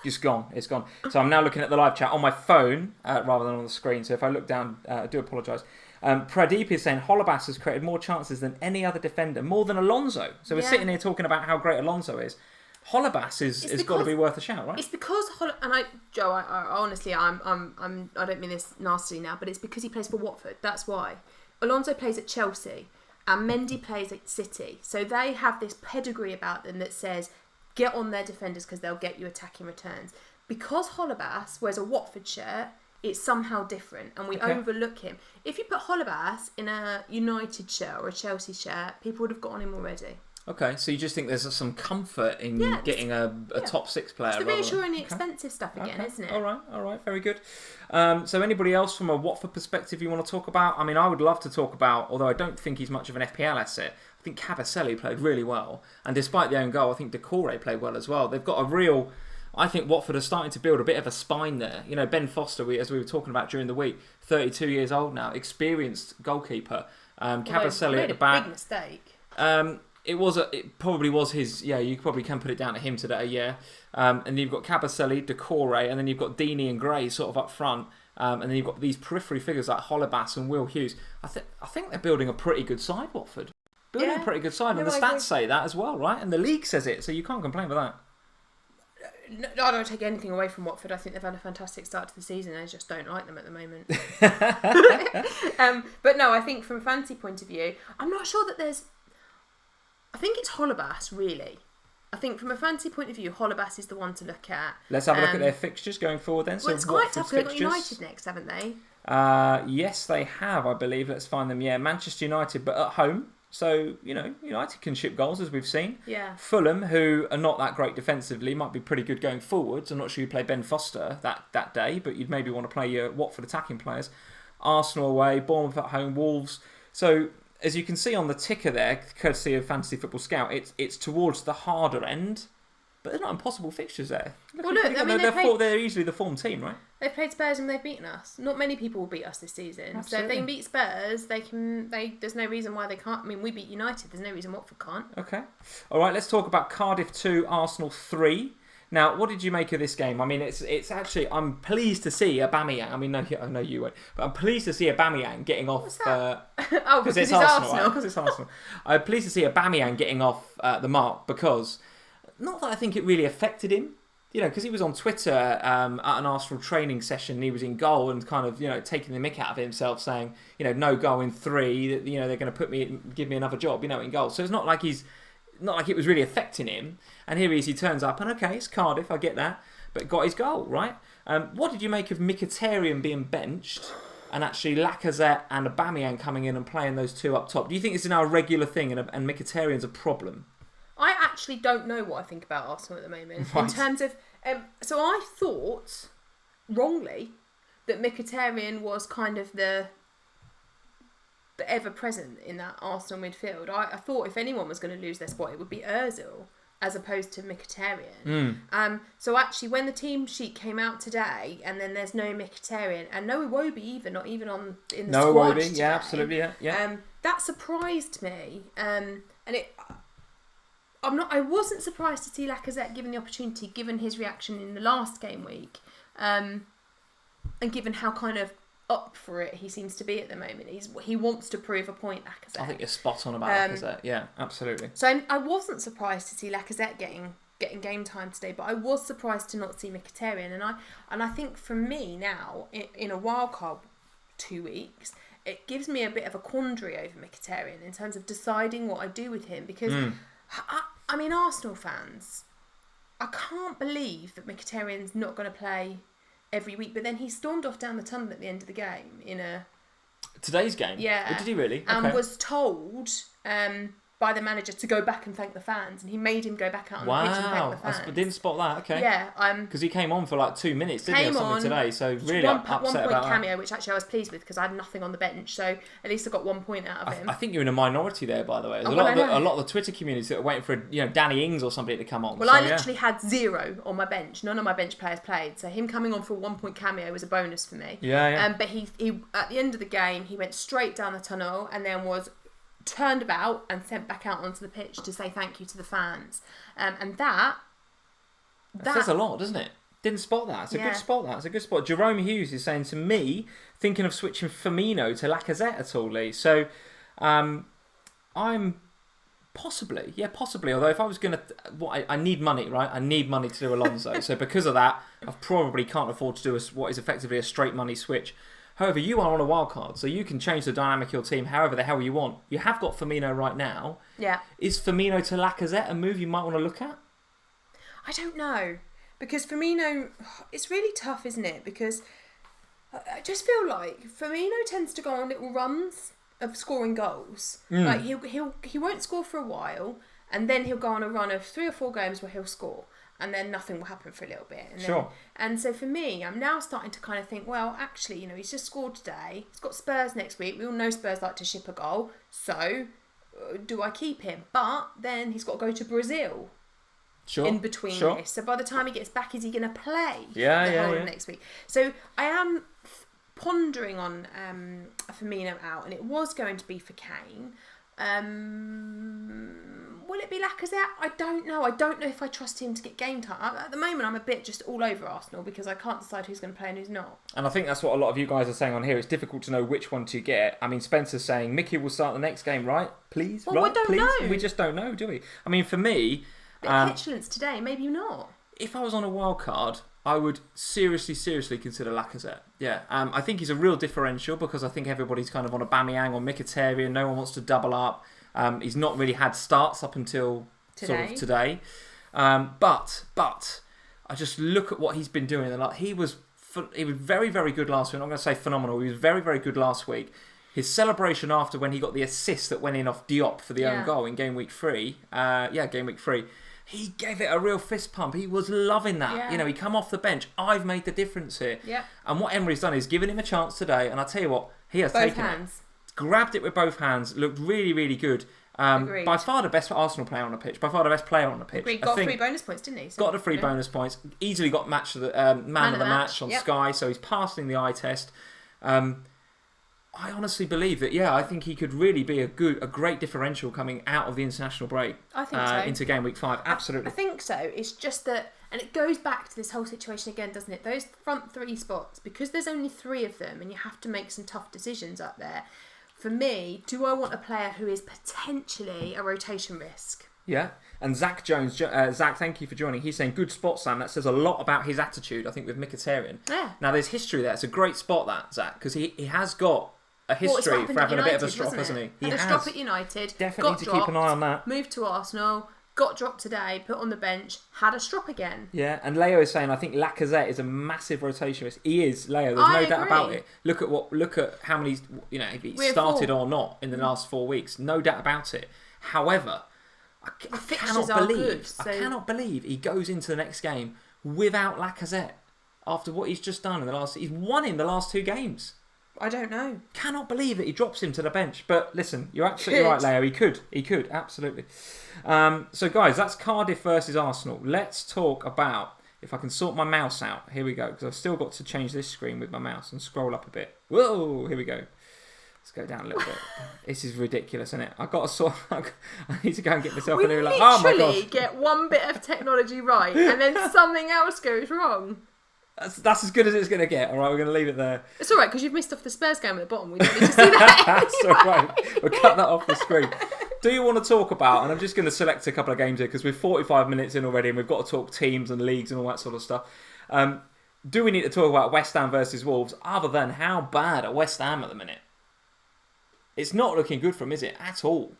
just gone. It's gone. So I'm now looking at the live chat on my phone rather than on the screen. So if I look down, I do apologise. Pradeep is saying Holebas has created more chances than any other defender, more than Alonso. So we're sitting here talking about how great Alonso is. Holebas is got to be worth a shout, right? It's because Joe, I honestly, I don't mean this nastily now, but it's because he plays for Watford. That's why. Alonso plays at Chelsea, and Mendy plays at City. So they have this pedigree about them that says, get on their defenders because they'll get you attacking returns. Because Holebas wears a Watford shirt, it's somehow different, and we overlook him. If you put Holebas in a United shirt or a Chelsea shirt, people would have got on him already. Okay, so you just think there's some comfort in getting a top 6 player. It's the reassuring expensive stuff again, isn't it? All right, very good. So anybody else from a Watford perspective you want to talk about? I mean, I would love to talk about, although I don't think he's much of an FPL asset, I think Cabaselli played really well. And despite the own goal, I think Decore played well as well. They've got a real... I think Watford are starting to build a bit of a spine there. You know, Ben Foster, as we were talking about during the week, 32 years old now, experienced goalkeeper. Cabaselli at the back. Big mistake. It probably was his. Yeah, you probably can put it down to him today. Yeah, and then you've got Cabaselli, Decore, and then you've got Deeney and Gray sort of up front, and then you've got these periphery figures like Holebas and Will Hughes. I think they're building a pretty good side, Watford. Building a pretty good side, and the stats say that as well, right? And the league says it, so you can't complain with that. No, I don't take anything away from Watford. I think they've had a fantastic start to the season. I just don't like them at the moment. But no, I think from a fantasy point of view, I'm not sure that there's... I think it's Holebas, really. I think from a fantasy point of view, Holebas is the one to look at. Let's have a look at their fixtures going forward then. Well, it's quite tough. They've got United next, haven't they? Yes, they have, I believe. Let's find them. Yeah, Manchester United, but at home. So, United can ship goals, as we've seen. Yeah. Fulham, who are not that great defensively, might be pretty good going forwards. I'm not sure you play Ben Foster that day, but you'd maybe want to play your Watford attacking players. Arsenal away, Bournemouth at home, Wolves. So, as you can see on the ticker there, courtesy of Fantasy Football Scout, it's towards the harder end. But they're not impossible fixtures there. They're easily the form team, right? They've played Spurs and they've beaten us. Not many people will beat us this season. Absolutely. So if they can beat Spurs, there's no reason why they can't. I mean, we beat United. There's no reason Watford can't. Okay. All right, let's talk about Cardiff 2, Arsenal 3. Now, what did you make of this game? I mean, it's actually, I'm pleased to see Aubameyang. I mean, no, I know you won't, but I'm pleased to see Aubameyang getting off. What's that? Because it's Arsenal. Right? Because it's Arsenal. I'm pleased to see Aubameyang getting off the mark because, not that I think it really affected him. Because he was on Twitter at an Arsenal training session, and he was in goal and kind of, taking the mick out of himself, saying, no goal in 3. They're going to give me another job, in goal. So it's not like it was really affecting him. And here he turns up, and okay, it's Cardiff, I get that, but got his goal, right? What did you make of Mkhitaryan being benched, and actually Lacazette and Aubameyang coming in and playing those two up top? Do you think this is now a regular thing, and Mkhitaryan's a problem? I actually don't know what I think about Arsenal at the moment. Right. In terms of... so I thought, wrongly, that Mkhitaryan was kind of the ever-present in that Arsenal midfield. I thought if anyone was going to lose their spot, it would be Ozil, as opposed to Mkhitaryan. So actually, when the team sheet came out today, and then there's no Mkhitaryan, and no Iwobi either, not even in the squad today. Yeah, absolutely, yeah. That surprised me. I wasn't surprised to see Lacazette given the opportunity, given his reaction in the last game week, and given how kind of up for it he seems to be at the moment. He wants to prove a point, Lacazette. I think you're spot on about Lacazette. Yeah, absolutely. So I wasn't surprised to see Lacazette getting game time today, but I was surprised to not see Mkhitaryan. And I think for me now, in a wildcard 2 weeks, it gives me a bit of a quandary over Mkhitaryan in terms of deciding what I do with him, because... I mean, Arsenal fans, I can't believe that Mkhitaryan's not going to play every week, but then he stormed off down the tunnel at the end of the game in today's game? Yeah. Oh, did he really? And was told by the manager to go back and thank the fans, and he made him go back out on the pitch and thank the fans. I didn't spot that. Okay. Yeah. Because he came on for like 2 minutes, didn't he, or something today? So really upset one point about cameo, that. which actually I was pleased with because I had nothing on the bench, so at least I got 1 point out of him. I think you're in a minority there, by the way. There's a lot of the Twitter communities that are waiting for Danny Ings or somebody to come on. Well, I literally had 0 on my bench. None of my bench players played, so him coming on for a 1 point cameo was a bonus for me. Yeah. But he at the end of the game, he went straight down the tunnel and then was turned about and sent back out onto the pitch to say thank you to the fans. And that says a lot, doesn't it? Didn't spot that. It's a good spot. It's a good spot. Jerome Hughes is saying to me, thinking of switching Firmino to Lacazette at all, Lee. So I'm possibly. Although if I was going to... I need money, right? I need money to do Alonso. So because of that, I probably can't afford to do what is effectively a straight money switch. However, you are on a wild card, so you can change the dynamic of your team however the hell you want. You have got Firmino right now. Yeah. Is Firmino to Lacazette a move you might want to look at? I don't know. Because Firmino, it's really tough, isn't it? Because I just feel like Firmino tends to go on little runs of scoring goals. Like he won't score for a while, and then he'll go on a run of 3 or 4 games where he'll score. And then nothing will happen for a little bit. And so for me, I'm now starting to kind of think, well, actually, he's just scored today. He's got Spurs next week. We all know Spurs like to ship a goal. So, do I keep him? But then he's got to go to Brazil in between this. So by the time he gets back, is he going to play next week? So I am pondering on Firmino out, and it was going to be for Kane. Will it be Lacazette? I don't know. I don't know if I trust him to get game time. At the moment, I'm a bit just all over Arsenal because I can't decide who's going to play and who's not. And I think that's what a lot of you guys are saying on here. It's difficult to know which one to get. I mean, Spencer's saying Mickey will start the next game, right? Please, well, right? We don't know. We just don't know, do we? I mean, for me... Bit of petulance today, maybe not. If I was on a wild card, I would seriously consider Lacazette. Yeah, I think he's a real differential because I think everybody's kind of on Aubameyang or Mkhitaryan. No one wants to double up. He's not really had starts up until today. But I just look at what he's been doing. And he was very, very good last week. I'm not going to say phenomenal. He was very, very good last week. His celebration after when he got the assist that went in off Diop for the own goal in Gameweek 3. Gameweek 3. He gave it a real fist pump. He was loving that. Yeah. He come off the bench. I've made the difference here. Yeah. And what Emery's done is given him a chance today. And I tell you what, he has taken it. Grabbed it with both hands. Looked really, really good. By far the best Arsenal player on the pitch. By far the best player on the pitch. Agreed. Got 3 bonus points, didn't he? Got the 3 bonus points. Easily got man of the match on Sky. So he's passing the eye test. I honestly believe that, I think he could really be a great differential coming out of the international break. I think so. Into game week 5, absolutely. I think so. It's just that, and it goes back to this whole situation again, doesn't it? Those front 3 spots, because there's only 3 of them and you have to make some tough decisions up there. For me, do I want a player who is potentially a rotation risk? Yeah, and Zach Jones, Zach, thank you for joining. He's saying, good spot, Sam. That says a lot about his attitude, I think, with Mkhitaryan. Yeah. Now, there's history there. It's a great spot, that, Zach, because he has got a history for having a bit of a strop, hasn't he? He had a strop at United. Definitely got to dropped, keep an eye on that. Moved to Arsenal, got dropped today, put on the bench, had a strop again. Yeah, and Leo is saying, I think Lacazette is a massive rotation risk. He is, Leo. There's no doubt about it. Look at how many, if he started or not in the last 4 weeks. No doubt about it. However, I cannot believe he goes into the next game without Lacazette after what he's just done in the last. He's won in the last 2 games. I don't know. Cannot believe it. He drops him to the bench. But listen, you're absolutely right, Leo. He could, absolutely. So guys, that's Cardiff versus Arsenal. Let's talk about, if I can sort my mouse out. Here we go, because I've still got to change this screen with my mouse and scroll up a bit. Whoa, here we go. Let's go down a little bit. This is ridiculous, isn't it? I need to go and get myself a new. Oh my gosh! We get one bit of technology right, and then something else goes wrong. That's as good as it's going to get. All right, we're going to leave it there. It's all right, because you've missed off the Spurs game at the bottom. We don't need to see that anyway. That's all right. We'll cut that off the screen. Do you want to talk about, and I'm just going to select a couple of games here because we're 45 minutes in already and we've got to talk teams and leagues and all that sort of stuff. Do we need to talk about West Ham versus Wolves other than how bad are West Ham at the minute? It's not looking good for them, is it? At all.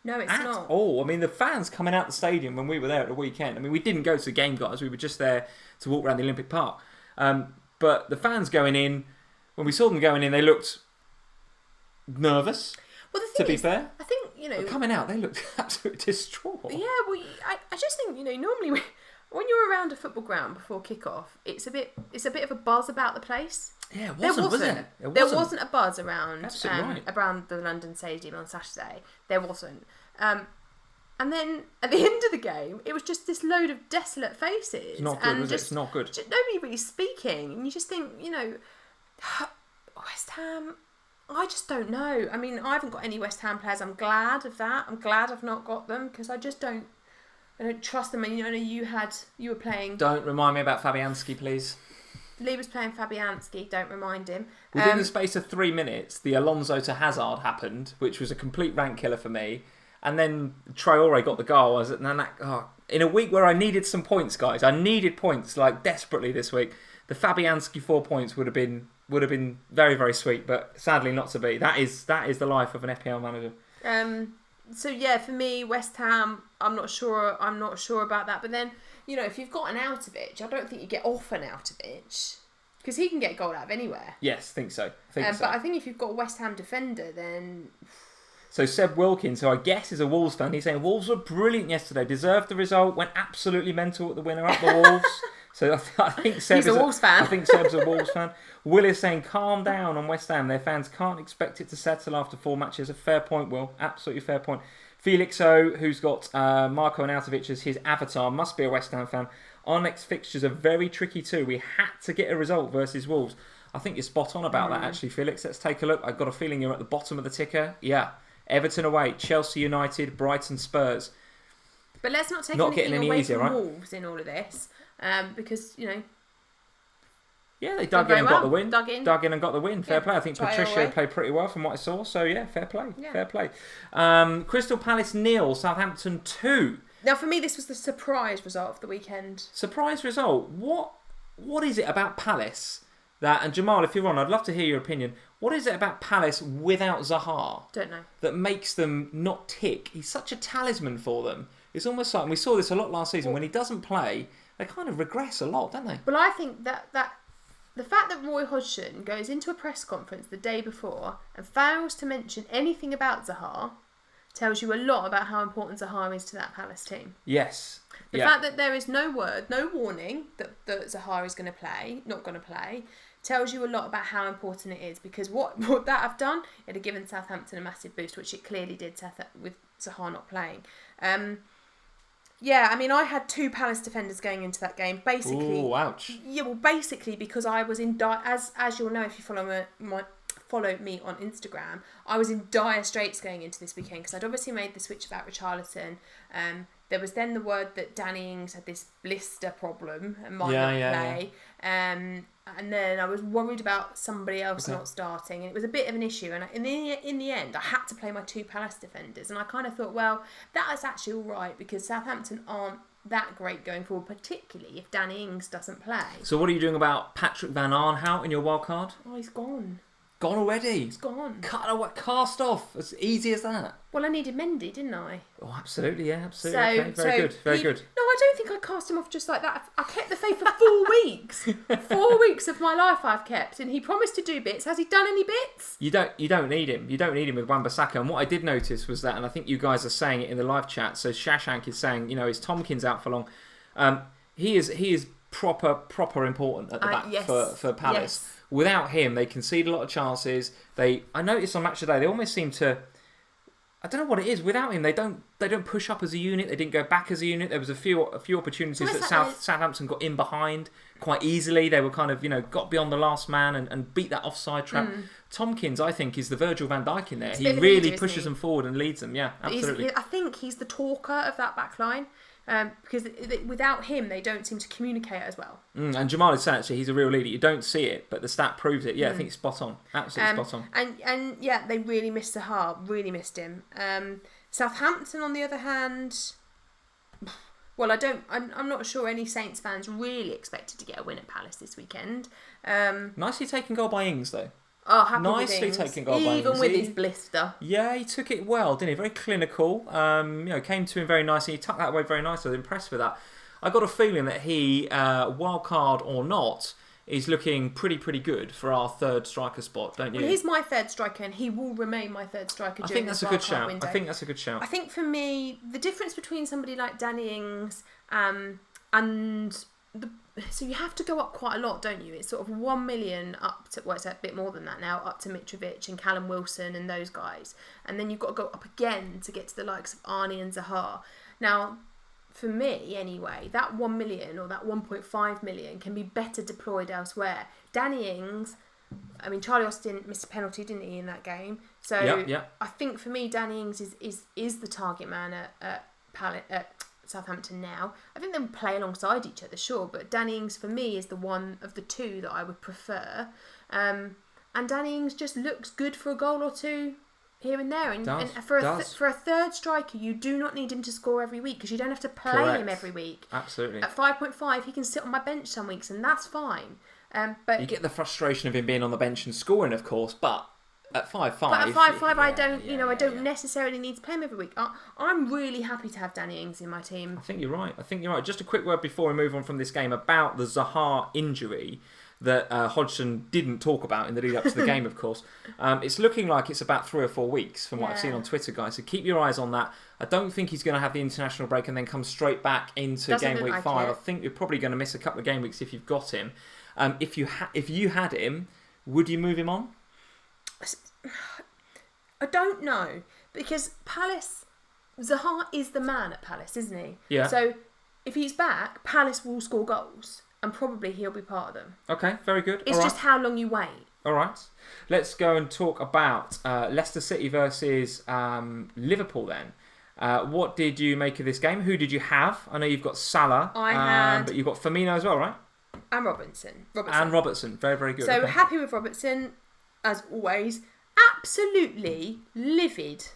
No, it's not. At all. I mean, the fans coming out the stadium when we were there at the weekend. I mean, we didn't go to the game, guys. We were just there to walk around the Olympic Park. But the fans going in, when we saw them going in, they looked nervous. Well, the thing to be fair, I think but coming out, they looked absolutely distraught. Yeah, well, I just think normally when you're around a football ground before kick-off, it's a bit of a buzz about the place. Yeah, it wasn't, was it? There wasn't a buzz around right. around the London Stadium on Saturday. There wasn't. And then at the end of the game, it was just this load of desolate faces. It's not good, was it? It's not good. Just nobody really speaking. And you just think, West Ham, I just don't know. I mean, I haven't got any West Ham players. I'm glad of that. I'm glad I've not got them because I don't trust them. And you were playing. Don't remind me about Fabianski, please. Lee was playing Fabianski, don't remind him. Within the space of 3 minutes, the Alonso to Hazard happened, which was a complete rank killer for me. And then Traore got the goal. In a week where I needed some points, guys. I needed points desperately this week. The Fabianski 4 points would have been very, very sweet, but sadly not to be. That is the life of an FPL manager. So yeah, for me, West Ham, I'm not sure about that. But then, if you've got an Arnautovic, I don't think you get off an Arnautovic because he can get a goal out of anywhere. Yes, think so. But I think if you've got a West Ham defender, then. So Seb Wilkins, who I guess is a Wolves fan, he's saying Wolves were brilliant yesterday, deserved the result, went absolutely mental at the winner up the Wolves. So I think Seb's a Wolves fan. I think Seb's a Wolves fan. Will is saying calm down on West Ham. Their fans can't expect it to settle after 4 matches. A fair point, Will. Absolutely fair point. Felix O, who's got Marco Arnautovic as his avatar, must be a West Ham fan. Our next fixtures are very tricky too. We had to get a result versus Wolves. I think you're spot on about that actually, Felix. Let's take a look. I've got a feeling you're at the bottom of the ticker. Yeah. Everton away, Chelsea United, Brighton Spurs. But let's not take anything away from Wolves in all of this, because yeah, they dug in and got the win. Dug in and got the win. Fair play. I think Patricia played pretty well from what I saw. So yeah, fair play. Yeah. Fair play. Crystal Palace 0, Southampton 2. Now for me, this was the surprise result of the weekend. Surprise result. What is it about Palace? And Jamal, if you're on, I'd love to hear your opinion. What is it about Palace without Zaha? Don't know. That makes them not tick? He's such a talisman for them. It's almost like, and we saw this a lot last season, when he doesn't play, they kind of regress a lot, don't they? Well, I think that the fact that Roy Hodgson goes into a press conference the day before and fails to mention anything about Zaha tells you a lot about how important Zaha is to that Palace team. Yes. The fact that there is no warning that Zaha is not going to play, tells you a lot about how important it is, because what that have done, it had given Southampton a massive boost, which it clearly did with Zaha not playing. Yeah, I mean, I had 2 Palace defenders going into that game, basically. Ooh, ouch. Yeah, well, basically because I was in as you'll know if you follow follow me on Instagram, I was in dire straits going into this weekend because I'd obviously made the switch about Richarlison. There was then the word that Danny Ings had this blister problem and might not play. Yeah. And then I was worried about somebody else not starting, and it was a bit of an issue. And in the end, I had to play my 2 Palace defenders, and I kind of thought, well, that is actually all right because Southampton aren't that great going forward, particularly if Danny Ings doesn't play. So what are you doing about Patrick Van Arnhout in your wild card? Oh, he's gone. Gone already? He's gone. Cast off. As easy as that. Well, I needed Mendy, didn't I? Oh, absolutely, yeah, absolutely. Okay, very good, very good. No, I don't think I cast him off just like that. I kept the faith for 4 weeks. 4 weeks of my life I've kept, and he promised to do bits. Has he done any bits? You don't need him. You don't need him with Wan-Bissaka. And what I did notice was that, and I think you guys are saying it in the live chat. So Shashank is saying, is Tompkins out for long? He is proper important at the back for Palace. Yes. Without him, they concede a lot of chances. I noticed on Match Today, they almost seem to. I don't know what it is. Without him, they don't push up as a unit. They didn't go back as a unit. There was a few opportunities that Southampton got in behind quite easily. They were kind of got beyond the last man and beat that offside trap. Tompkins, I think, is the Virgil van Dijk in there. He really pushes them forward and leads them. Yeah, absolutely. I think he's the talker of that back line. Because without him, they don't seem to communicate as well. And Jamal is saying, actually, he's a real leader. You don't see it, but the stat proves it. Yeah, I think it's spot on. Absolutely spot on. And yeah, they really missed Salah. Really missed him. Southampton, on the other hand, well, I'm not sure any Saints fans really expected to get a win at Palace this weekend. Nicely taken goal by Ings, though. Oh, happy nicely with taken goal by Ings. Even with his blister. Yeah, he took it well, didn't he? Very clinical. Came to him very nicely. He tucked that away very nicely. I was impressed with that. I got a feeling that he, wild card or not, is looking pretty good for our third striker spot, don't you? Well, he's my third striker, and he will remain my third striker during this wild card window. I think that's a good shout. I think for me, the difference between somebody like Danny Ings so you have to go up quite a lot, don't you? It's sort of 1 million up to, well, it's a bit more than that now, up to Mitrovic and Callum Wilson and those guys. And then you've got to go up again to get to the likes of Arnie and Zaha. Now, for me anyway, that 1 million or that 1.5 million can be better deployed elsewhere. Danny Ings, I mean, Charlie Austin missed a penalty, didn't he, in that game? So I think for me, Danny Ings is the target man at Southampton now. I think they'll play alongside each other, sure, but Danny Ings for me is the one of the two that I would prefer. And Danny Ings just looks good for a goal or two here and there. And for a third striker, you do not need him to score every week because you don't have to play him every week. Absolutely. At 5.5, he can sit on my bench some weeks, and that's fine. But you get the frustration of him being on the bench and scoring, of course, but at 5.5, I don't necessarily need to play him every week. I'm really happy to have Danny Ings in my team. I think you're right. Just a quick word before we move on from this game about the Zaha injury that Hodgson didn't talk about in the lead up to the game, of course. It's looking like it's about 3 or 4 weeks from what I've seen on Twitter, guys. So keep your eyes on that. I don't think he's going to have the international break and then come straight back into game week 5. I think you're probably going to miss a couple of game weeks if you've got him. If you had him, would you move him on? I don't know, because Palace, Zaha is the man at Palace, isn't he? Yeah. So if he's back, Palace will score goals, and probably he'll be part of them. Okay, very good. It's just how long you wait. All right. Let's go and talk about Leicester City versus Liverpool then. What did you make of this game? Who did you have? I know you've got Salah. But you've got Firmino as well, right? And Robertson. And Robertson. Very, very good. So happy with Robertson, as always. Absolutely livid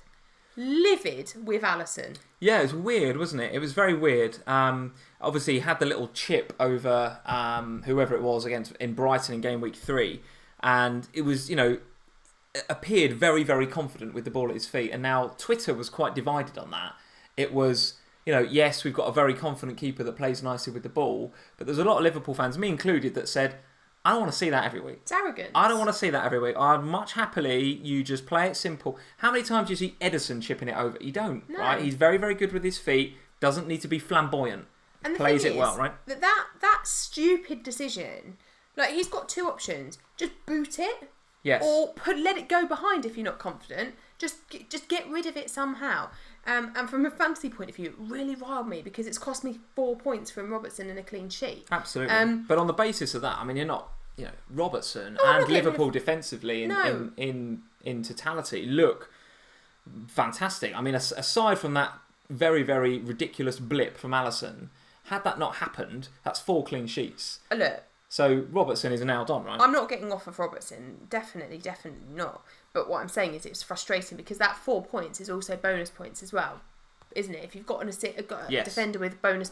with Alisson. Yeah, it was weird, wasn't it? It was very weird. Obviously, he had the little chip over whoever it was in Brighton in game week 3. And it was, appeared very, very confident with the ball at his feet. And now Twitter was quite divided on that. It was, yes, we've got a very confident keeper that plays nicely with the ball. But there's a lot of Liverpool fans, me included, that said, I don't want to see that every week. It's arrogant. I don't want to see that every week. I'd much happily you just play it simple. How many times do you see Ederson chipping it over? You don't, right? He's very, very good with his feet. Doesn't need to be flamboyant. And the plays thing it is, well, right? That stupid decision. Like, he's got 2 options: just boot it, yes, or let it go behind if you're not confident. Just get rid of it somehow. And from a fantasy point of view, it really riled me because it's cost me 4 points from Robertson and a clean sheet. Absolutely. But on the basis of that, I mean, you're not Robertson and Liverpool defensively in totality look fantastic. I mean, aside from that very, very ridiculous blip from Alisson, had that not happened, that's 4 clean sheets. Look. So Robertson is nailed on, right? I'm not getting off of Robertson. Definitely not. But what I'm saying is it's frustrating because that 4 points is also bonus points as well, isn't it? If you've got a defender with bonus,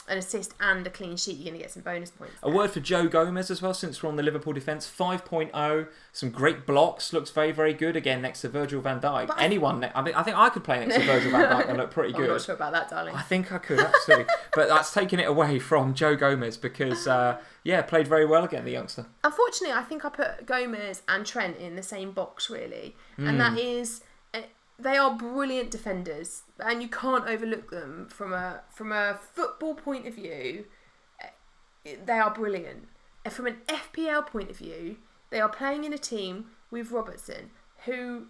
an assist and a clean sheet, you're going to get some bonus points. A word for Joe Gomez as well, since we're on the Liverpool defence. 5.0, some great blocks, looks very, very good again next to Virgil van Dijk. I think I could play next to Virgil van Dijk and look pretty good. I'm not sure about that, darling. I think I could, absolutely. But that's taking it away from Joe Gomez because, played very well again, the youngster. Unfortunately, I think I put Gomez and Trent in the same box, really. And that is... They are brilliant defenders, and you can't overlook them from a football point of view. They are brilliant. And from an FPL point of view, they are playing in a team with Robertson, who,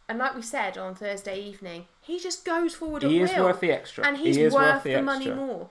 and like we said on Thursday evening, he just goes forward at will. He is worth the extra. And he's worth the money more.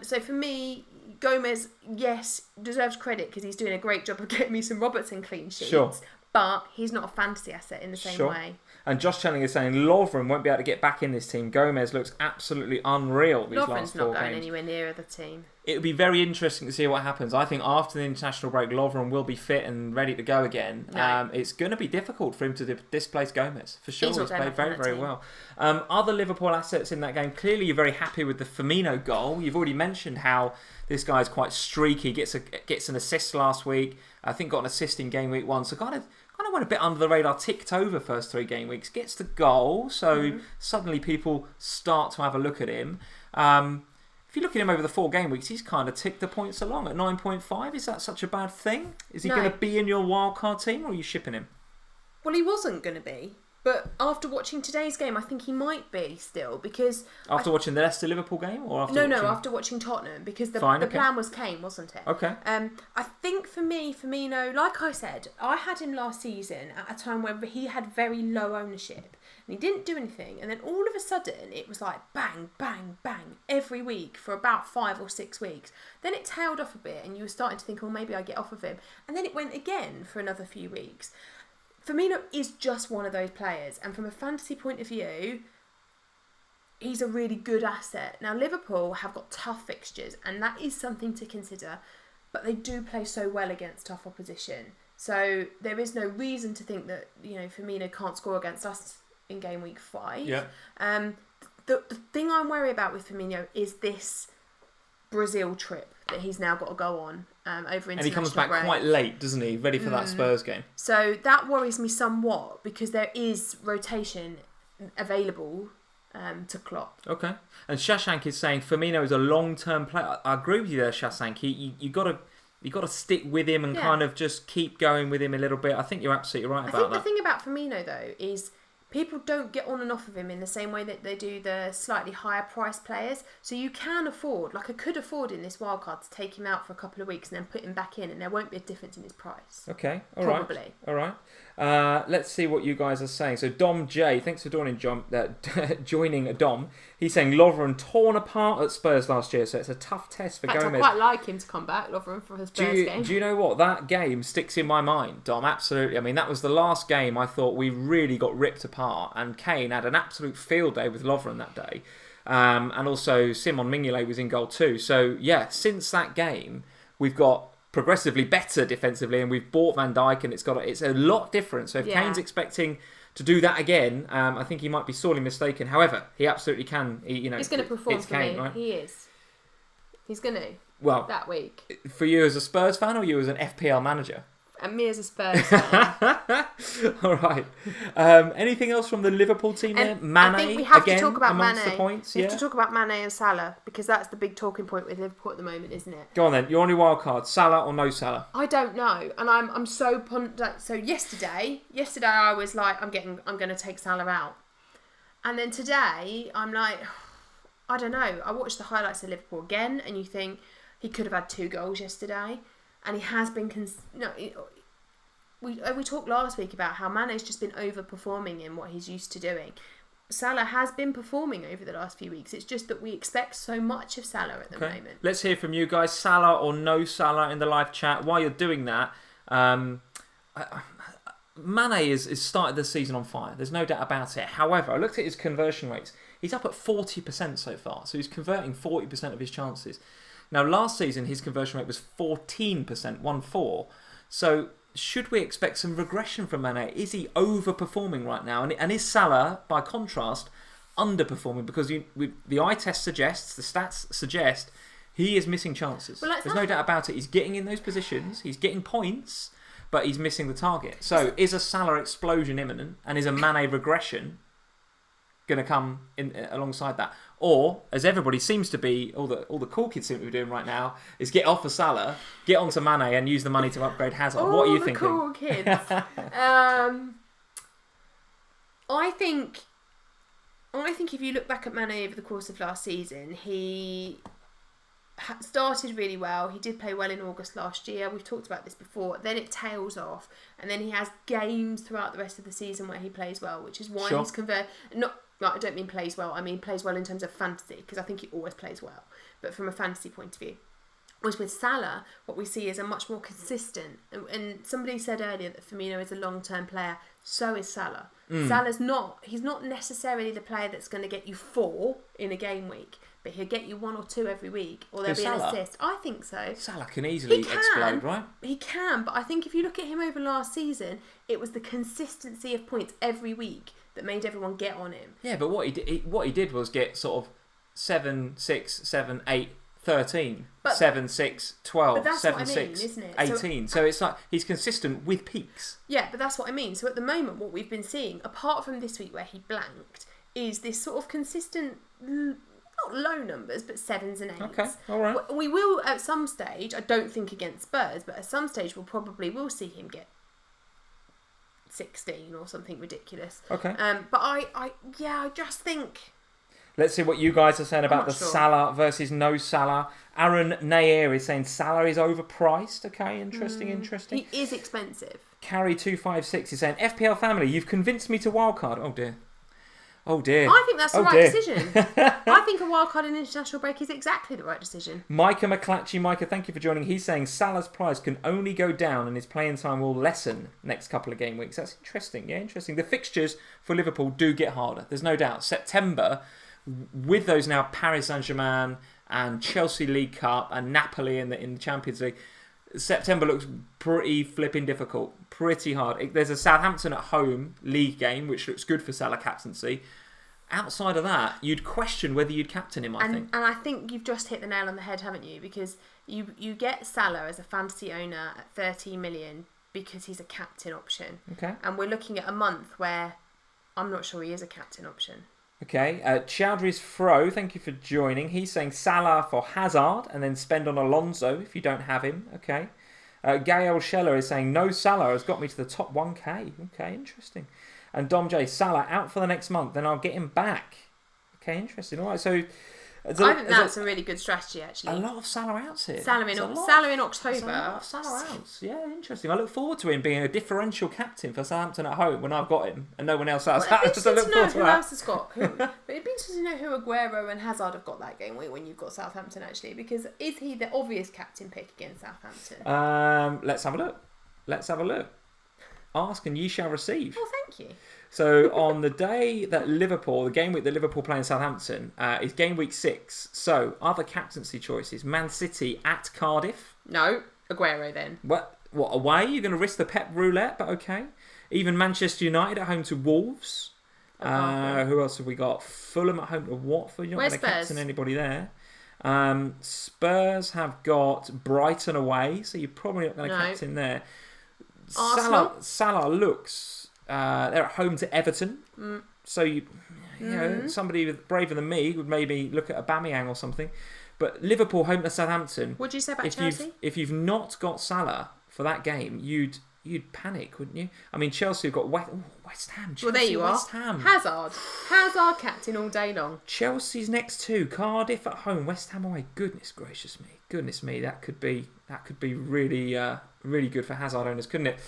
So for me, Gomez, yes, deserves credit because he's doing a great job of getting me some Robertson clean sheets. Sure. But he's not a fantasy asset in the same way. And Josh Channing is saying Lovren won't be able to get back in this team. Gomez looks absolutely unreal these last 4 games. Lovren's not going anywhere near the team. It would be very interesting to see what happens. I think after the international break, Lovren will be fit and ready to go again. No. It's going to be difficult for him to displace Gomez. For sure, he's played very, very well. Other Liverpool assets in that game, clearly you're very happy with the Firmino goal. You've already mentioned how this guy's quite streaky, gets an assist last week. I think got an assist in game week 1. So kind of went a bit under the radar, ticked over first 3 game weeks, gets the goal, so suddenly people start to have a look at him. If you look at him over the 4 game weeks, he's kind of ticked the points along at 9.5. Is that such a bad thing? Is he going to be in your wildcard team, or are you shipping him? Well, he wasn't going to be. But after watching today's game, I think he might be still because... After watching the Leicester-Liverpool game? Or after watching Tottenham because the plan was Kane, wasn't it? Okay. I think for me, Firmino, like I said, I had him last season at a time where he had very low ownership and he didn't do anything, and then all of a sudden it was like bang, bang, bang every week for about 5 or 6 weeks. Then it tailed off a bit and you were starting to think, oh, maybe I get off of him. And then it went again for another few weeks. Firmino is just one of those players, and from a fantasy point of view, he's a really good asset. Now, Liverpool have got tough fixtures, and that is something to consider, but they do play so well against tough opposition. So there is no reason to think that Firmino can't score against us in game week 5. Yeah. The thing I'm worried about with Firmino is this Brazil trip that he's now got to go on over international break. And he comes back quite late, doesn't he? Ready for that Spurs game. So that worries me somewhat because there is rotation available to Klopp. Okay. And Shashank is saying Firmino is a long-term player. I agree with you there, Shashank. You got to stick with him and kind of just keep going with him a little bit. I think you're absolutely right about that. I think the thing about Firmino, though, is people don't get on and off of him in the same way that they do the slightly higher priced players. So you can afford, like I could afford in this wildcard, to take him out for a couple of weeks and then put him back in, and there won't be a difference in his price. Okay, Probably. All right. Let's see what you guys are saying. So Dom J, thanks for joining Dom. He's saying Lovren torn apart at Spurs last year, so it's a tough test for Gomez. I quite like him to come back, Lovren, for his Spurs game. Do you know what? That game sticks in my mind, Dom, absolutely. I mean, that was the last game I thought we really got ripped apart, and Kane had an absolute field day with Lovren that day. And also Simon Mignolet was in goal too. So, yeah, since that game, we've got progressively better defensively, and we've bought Van Dijk, and it's a lot different. So if Kane's expecting to do that again, I think he might be sorely mistaken. However, he absolutely can. He's going to perform for Kane, me. Right? He is. He's going to. Well, that week. For you as a Spurs fan, or you as an FPL manager? And me as a Spurs fan. All right. Anything else from the Liverpool team there? Mane, I think we have again, to talk about amongst Mane. the points. We have to talk about Mane and Salah, because that's the big talking point with Liverpool at the moment, isn't it? Go on then. You're on your wild card. Salah or no Salah? I don't know, and I'm so so yesterday I was like, I'm going to take Salah out, and then today I'm like, I don't know. I watched the highlights of Liverpool again, and you think he could have had 2 goals yesterday. And he has been... We talked last week about how Mane's just been overperforming in what he's used to doing. Salah has been performing over the last few weeks. It's just that we expect so much of Salah at the moment. Let's hear from you guys. Salah or no Salah in the live chat. While you're doing that, Mane is started the season on fire. There's no doubt about it. However, I looked at his conversion rates. He's up at 40% so far. So he's converting 40% of his chances. Now, last season, his conversion rate was 14%, 1-4. So should we expect some regression from Mane? Is he overperforming right now? And is Salah, by contrast, underperforming? Because the eye test suggests, the stats suggest, he is missing chances. Well, there's no doubt about it. He's getting in those positions. He's getting points, but he's missing the target. So is a Salah explosion imminent? And is a Mane regression going to come in alongside that? Or, as everybody seems to be, all the cool kids seem to be doing right now, is get off of Salah, get onto Mane and use the money to upgrade Hazard. What are you thinking? All the cool kids. I think if you look back at Mane over the course of last season, he started really well. He did play well in August last year. We've talked about this before. Then it tails off, and then he has games throughout the rest of the season where he plays well, which is why he's I don't mean plays well. I mean plays well in terms of fantasy, because I think he always plays well. But from a fantasy point of view, whereas with Salah, what we see is a much more consistent. And somebody said earlier that Firmino is a long-term player. So is Salah. Salah's not. He's not necessarily the player that's going to get you 4 in a game week, but he'll get you 1 or 2 every week, or there'll be an assist. I think so. Salah can easily explode, right? He can, but I think if you look at him over last season, it was the consistency of points every week that made everyone get on him. Yeah, but what he did was get sort of 7, 6, 7, 8, 13, 7, 6, 12, 7, 6, isn't it? 18. So it's like he's consistent with peaks. Yeah, but that's what I mean. So at the moment, what we've been seeing, apart from this week where he blanked, is this sort of consistent, not low numbers, but 7s and 8s. Okay, all right. We will at some stage, I don't think against Spurs, but at some stage we'll see him get 16 or something ridiculous. Okay. But I just think. Let's see what you guys are saying about the Salah versus no Salah. Aaron Nair is saying Salah is overpriced. Okay, interesting. He is expensive. Carry256 is saying FPL Family, you've convinced me to wildcard. Oh dear. I think that's the right decision. I think a wildcard in international break is exactly the right decision. Micah McClatchy, thank you for joining. He's saying Salah's price can only go down and his playing time will lessen next couple of game weeks. That's interesting. Yeah, interesting. The fixtures for Liverpool do get harder. There's no doubt. September, with those now Paris Saint-Germain and Chelsea League Cup and Napoli in the Champions League, September looks pretty flipping difficult, pretty hard. There's a Southampton at home league game, which looks good for Salah captaincy. Outside of that, you'd question whether you'd captain him, I think. And I think you've just hit the nail on the head, haven't you? Because you get Salah as a fantasy owner at 13 million because he's a captain option. Okay. And we're looking at a month where I'm not sure he is a captain option. Okay, Chowdhury's Fro, thank you for joining. He's saying Salah for Hazard and then spend on Alonso if you don't have him. Okay. Gael Scheller is saying no Salah has got me to the top 1k. Okay, interesting. And Dom J, Salah out for the next month, then I'll get him back. Okay, interesting. All right, so I think that's a really good strategy, actually. A lot of Salah outs here. Salah in October. A lot of Salah outs. Yeah, interesting. I look forward to him being a differential captain for Southampton at home when I've got him and no one else has. Well, it'd be interesting to know who else has got who. But it'd be interesting to know who Aguero and Hazard have got that game when you've got Southampton, actually. Because is he the obvious captain pick against Southampton? Let's have a look. Ask and ye shall receive. Well, thank you. So on the day that the game week that Liverpool play in Southampton is game week 6. So other captaincy choices: Man City at Cardiff. No, Aguero then. What away? You're going to risk the Pep roulette, but okay. Even Manchester United at home to Wolves. Who else have we got? Fulham at home to Watford. You're not going to captain anybody there. Spurs have got Brighton away, so you're probably not going to captain there. Salah looks. They're at home to Everton, so you know somebody braver than me would maybe look at Aubameyang or something. But Liverpool home to Southampton. What do you say about Chelsea? If you've not got Salah for that game, you'd panic, wouldn't you? I mean, Chelsea have got West Ham. Chelsea, well, there you West are. Ham. Hazard captain all day long. Chelsea's next 2: Cardiff at home, West Ham away. Goodness me, that could be really really good for Hazard owners, couldn't it?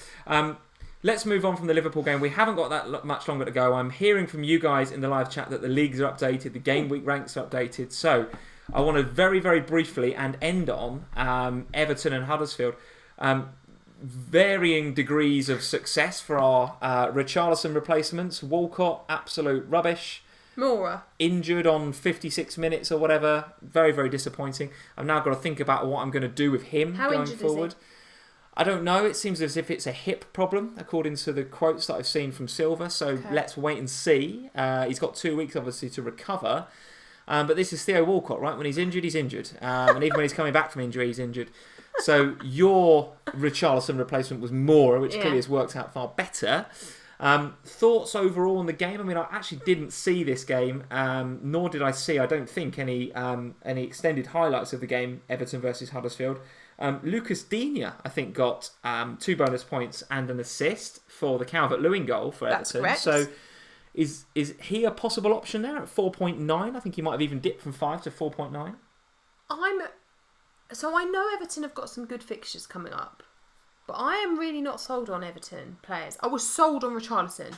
let's move on from the Liverpool game. We haven't got that much longer to go. I'm hearing from you guys in the live chat that the leagues are updated, the game week ranks are updated. So I want to very, very briefly and end on Everton and Huddersfield. Varying degrees of success for our Richarlison replacements. Walcott, absolute rubbish. Mora. Injured on 56 minutes or whatever. Very, very disappointing. I've now got to think about what I'm going to do with him going forward. Is he? I don't know. It seems as if it's a hip problem, according to the quotes that I've seen from Silva. So let's wait and see. He's got 2 weeks, obviously, to recover. But this is Theo Walcott, right? When he's injured, he's injured. And even when he's coming back from injury, he's injured. So your Richarlison replacement was Mora, which clearly has worked out far better. Thoughts overall on the game? I mean, I actually didn't see this game, nor did I see, I don't think, any extended highlights of the game, Everton versus Huddersfield. Lucas Digne, I think, got 2 bonus points and an assist for the Calvert-Lewin goal for Everton. That's correct. So is he a possible option there at 4.9? I think he might have even dipped from 5 to 4.9. So I know Everton have got some good fixtures coming up. But I am really not sold on Everton players. I was sold on Richarlison.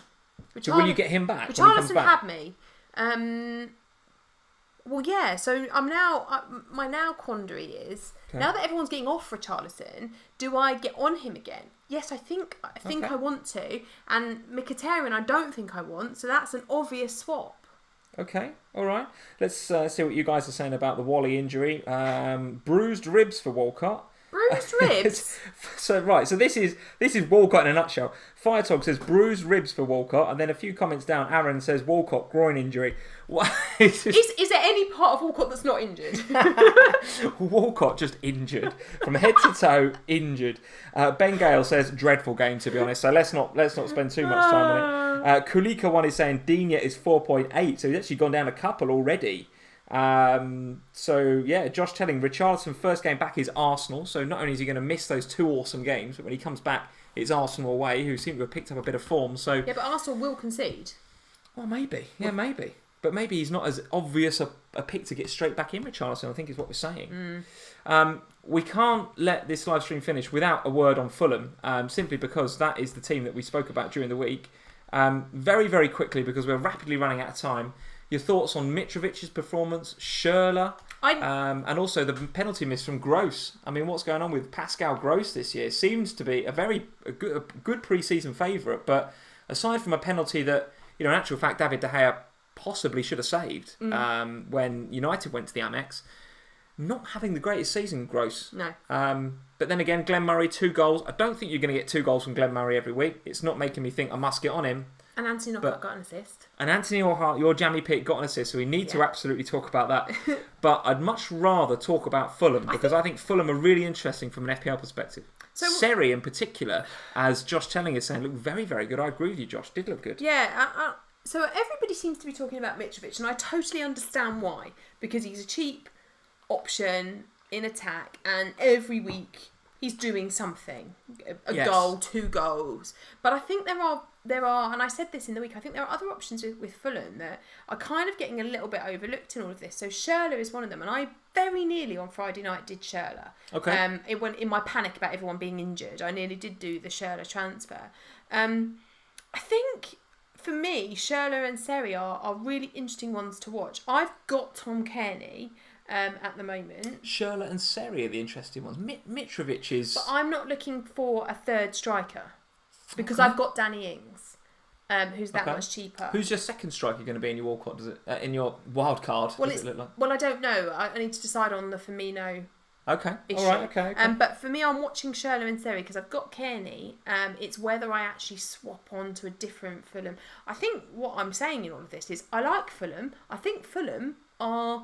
So will you get him back? Richarlison had me. Well, yeah. So my quandary is now that everyone's getting off Richarlison, do I get on him again? Yes, I think I want to. And Mkhitaryan, I don't think I want. So that's an obvious swap. Okay, all right. Let's see what you guys are saying about the Wally injury. Bruised ribs for Walcott. Bruised ribs. So this is Walcott in a nutshell. Firetog says bruised ribs for Walcott, and then a few comments down, Aaron says Walcott groin injury. Is there any part of Walcott that's not injured? Walcott just injured from head to toe, injured. Ben Gale says dreadful game, to be honest. So let's not spend too much time on it. Kulika one is saying Digne is 4.8, so he's actually gone down a couple already. So yeah, Josh telling Richarlison first game back is Arsenal, so not only is he going to miss those 2 awesome games, but when he comes back it's Arsenal away, who seem to have picked up a bit of form. So yeah, but Arsenal will concede. Well, maybe, but maybe he's not as obvious a pick to get straight back in Richarlison, I think is what we're saying. We can't let this live stream finish without a word on Fulham, simply because that is the team that we spoke about during the week. Very, very quickly, because we're rapidly running out of time. Your thoughts on Mitrovic's performance, Schürrle, and also the penalty miss from Gross. I mean, what's going on with Pascal Gross this year? Seems to be a good pre-season favourite, but aside from a penalty that, in actual fact, David De Gea possibly should have saved when United went to the Amex, not having the greatest season, Gross. No. But then again, Glenn Murray, 2 goals. I don't think you're going to get 2 goals from Glenn Murray every week. It's not making me think I must get on him. And Anthony Northart got an assist. And Anthony Northart, your jammy pick, got an assist, so we need to absolutely talk about that. But I'd much rather talk about Fulham, because I think Fulham are really interesting from an FPL perspective. So Sarri in particular, as Josh Telling is saying, looked very, very good. I agree with you, Josh. Did look good. Yeah. So everybody seems to be talking about Mitrovic, and I totally understand why. Because he's a cheap option in attack, and every week he's doing something. A goal, 2 goals. But I think there are, and I said this in the week, I think there are other options with Fulham that are kind of getting a little bit overlooked in all of this. So Schürrle is one of them, and I very nearly on Friday night did Schürrle. Okay. It went in my panic about everyone being injured. I nearly did do the Schürrle transfer. I think for me, Schürrle and Sarri are really interesting ones to watch. I've got Tom Kearney at the moment. Schürrle and Sarri are the interesting ones. Mitrovic is... But I'm not looking for a third striker. Because I've got Danny Ings, who's that much cheaper. Who's your second striker going to be in your Walcott? Does it in your Wildcard? Well, does it look like? Well, I don't know. I need to decide on the Firmino. Okay. Issue. All right. Okay. But for me, I'm watching Schürrle and Sarri because I've got Kearney. It's whether I actually swap on to a different Fulham. I think what I'm saying in all of this is I like Fulham. I think Fulham are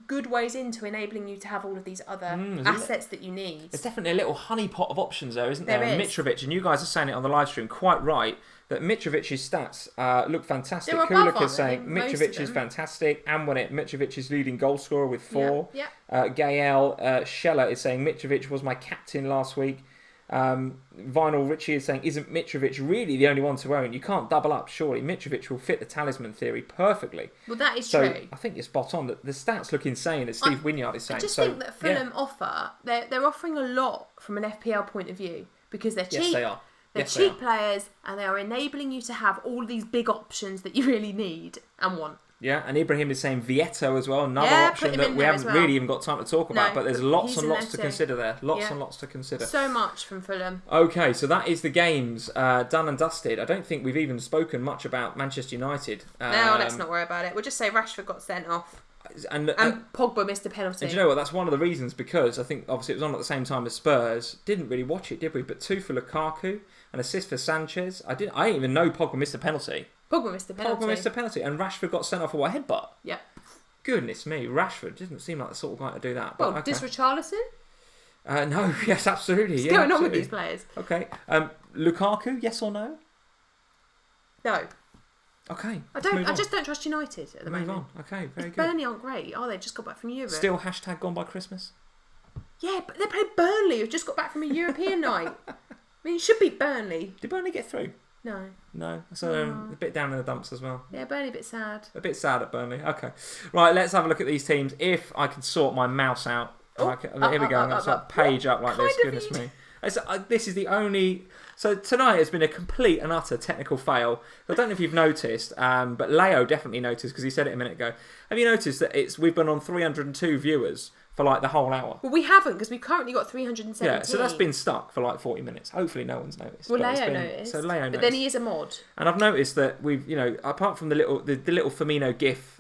good ways into enabling you to have all of these other assets that you need. There's definitely a little honeypot of options there, isn't there? There is. Mitrovic, and you guys are saying it on the live stream quite right, that Mitrovic's stats look fantastic. Kulik is saying Mitrovic is fantastic, and when Mitrovic is leading goal scorer with 4. Yeah. Gael Scheller is saying Mitrovic was my captain last week. Vinyl Richie is saying, isn't Mitrovic really the only one to own? You can't double up, surely. Mitrovic will fit the talisman theory perfectly. Well, that is true. I think you're spot on. The stats look insane, as Steve Wynyard is saying. I just think that Fulham they're offering a lot from an FPL point of view because they're cheap. Yes, they are. They're cheap players, and they are enabling you to have all these big options that you really need and want. Yeah, and Ibrahim is saying Vieto as well, another option that we haven't really even got time to talk about, but there's lots and lots to consider there. Lots and lots to consider. So much from Fulham. Okay, so that is the games done and dusted. I don't think we've even spoken much about Manchester United. No, let's not worry about it. We'll just say Rashford got sent off. And Pogba missed a penalty. And do you know what? That's one of the reasons, because I think obviously it was on at the same time as Spurs. Didn't really watch it, did we? But 2 for Lukaku, an assist for Sanchez. I didn't even know Pogba missed a penalty. Pogba missed a penalty, and Rashford got sent off for a headbutt. Yeah. Goodness me, Rashford didn't seem like the sort of guy to do that. Well, okay. Richarlison? No, yes, absolutely. What's going on with these players? Okay, Lukaku, yes or no? No. Okay. I just don't trust United at the moment. Move on. Okay, very good. Burnley aren't great, are they? Just got back from Europe. Still hashtag gone by Christmas. Yeah, but they played Burnley, who've just got back from a European night. I mean, you should beat Burnley. Did Burnley get through? No. So a bit down in the dumps as well. Yeah, Burnley a bit sad. A bit sad at Burnley. Okay. Right, let's have a look at these teams. If I can sort my mouse out. Here we go. I'm going to page up like this. Goodness me. This is the only... So tonight has been a complete and utter technical fail. I don't know if you've noticed, but Leo definitely noticed because he said it a minute ago. Have you noticed that we've been on 302 viewers for like the whole hour? Well, we haven't, because we've currently got 317. Yeah, so that's been stuck for like 40 minutes. Hopefully no one's noticed. Well, Leo noticed. So Leo noticed. But then he is a mod. And I've noticed that we've, apart from the little Firmino gif,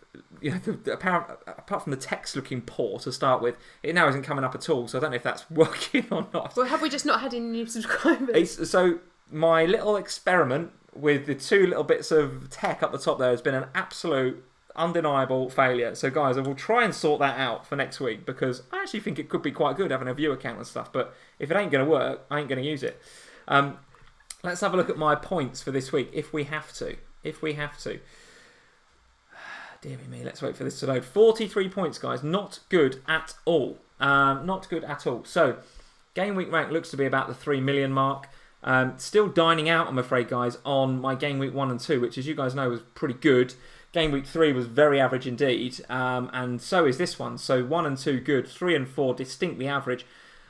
apart from the text looking poor to start with, it now isn't coming up at all. So I don't know if that's working or not. Well, have we just not had any new subscribers? So my little experiment with the 2 little bits of tech up the top there has been an absolute undeniable failure. So guys, I will try and sort that out for next week, because I actually think it could be quite good having a view account and stuff, but if it ain't going to work, I ain't going to use it. Let's have a look at my points for this week, if we have to. Dear me, let's wait for this to load. 43 points, guys. Not good at all. So, game week rank looks to be about the 3 million mark. Still dining out, I'm afraid, guys, on my game week 1 and 2, which, as you guys know, was pretty good. Game week 3 was very average indeed, and so is this one. So 1 and 2 good, 3 and 4 distinctly average.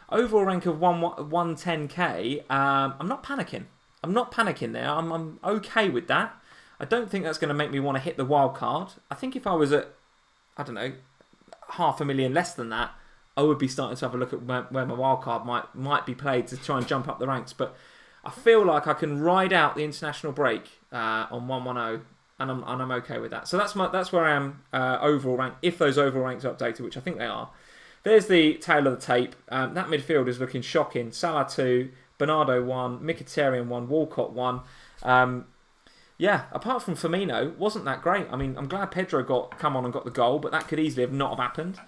Overall rank of 110k. I'm not panicking there. I'm okay with that. I don't think that's going to make me want to hit the wild card. I think if I was at, I don't know, 500,000 less than that, I would be starting to have a look at where my wild card might be played to try and jump up the ranks. But I feel like I can ride out the international break on 110. And I'm okay with that. So that's where I am overall rank, if those overall ranks are updated, which I think they are. There's the tail of the tape. That midfield is looking shocking. Salah 2, Bernardo 1, Mkhitaryan 1, Walcott 1. Apart from Firmino, wasn't that great. I mean, I'm glad Pedro come on and got the goal, but that could easily have not have happened.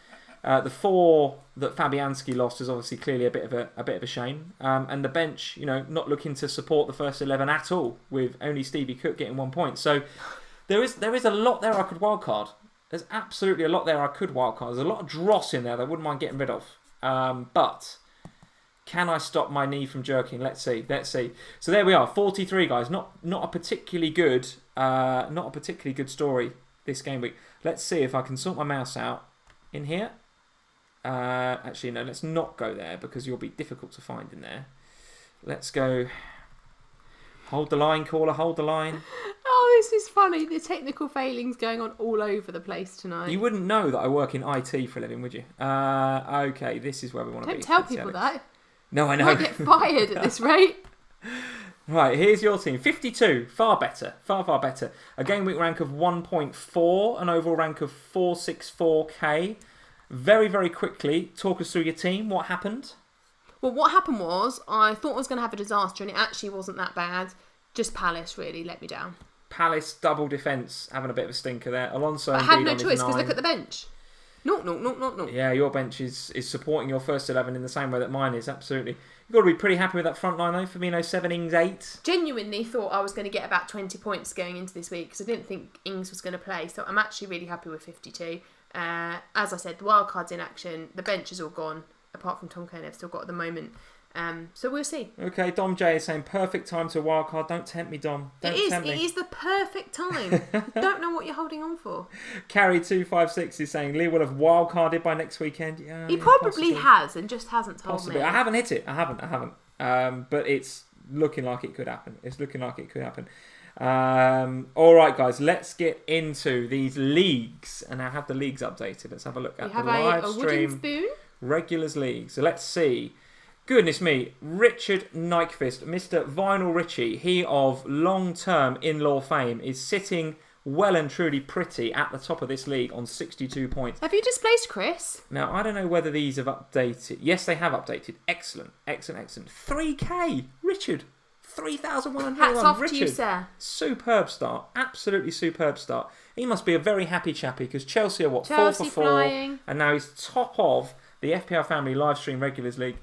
The 4 that Fabianski lost is obviously clearly a bit of a shame. And the bench, not looking to support the first 11 at all, with only Stevie Cook getting 1 point. So there is a lot there I could wildcard. There's absolutely a lot there I could wildcard. There's a lot of dross in there that I wouldn't mind getting rid of. But can I stop my knee from jerking? Let's see. So there we are, 43 guys. Not a particularly good story this game week. Let's see if I can sort my mouse out in here. Actually, no, let's not go there because you'll be difficult to find in there. Let's go. Hold the line, caller, hold the line. Oh, this is funny. The technical failings going on all over the place tonight. You wouldn't know that I work in IT for a living, would you? Okay, this is where we want to be. Don't tell people that. No, I know. You might get fired at this rate. Right, here's your team. 52, far better. Far better. A game week rank of 1.4, an overall rank of 464k. Very, very quickly, talk us through your team. What happened? Well, what happened was, I thought I was going to have a disaster, and it actually wasn't that bad. Just Palace really let me down. Palace, double defence, having a bit of a stinker there. Alonso I had no choice, because look at the bench. No. Yeah, your bench is supporting your first 11 in the same way that mine is, absolutely. You've got to be pretty happy with that front line, though. Firmino 7, Ings 8. Genuinely thought I was going to get about 20 points going into this week, because I didn't think Ings was going to play, so I'm actually really happy with 52. As I said, the wild card's in action. The bench is all gone, apart from Tom Kane I've still got at the moment. So we'll see. Okay, Dom J is saying perfect time to wildcard. Don't tempt me, Dom. It is the perfect time. Don't know what you're holding on for. Carry256 is saying Lee will have wildcarded by next weekend. Yeah, he probably has and just hasn't told me. I haven't hit it. I haven't. But it's looking like it could happen. All right, guys, let's get into these leagues, and I have the leagues updated. Let's have a look at the live a stream. wooden spoon? Regulars league. So let's see. Goodness me, Richard Nyquist, Mr. Vinyl Richie, he of long-term in-law fame, is sitting well and truly pretty at the top of this league on 62 points. Have you displaced Chris? Now, I don't know whether these have updated. Yes, they have updated. Excellent. 3K, Richard. 3,101. Hats off Richard. to you, sir. Superb start. Absolutely superb start. He must be a very happy chappy because Chelsea are 4 for 4. Flying. And now he's top of the FPL Family live stream regulars league.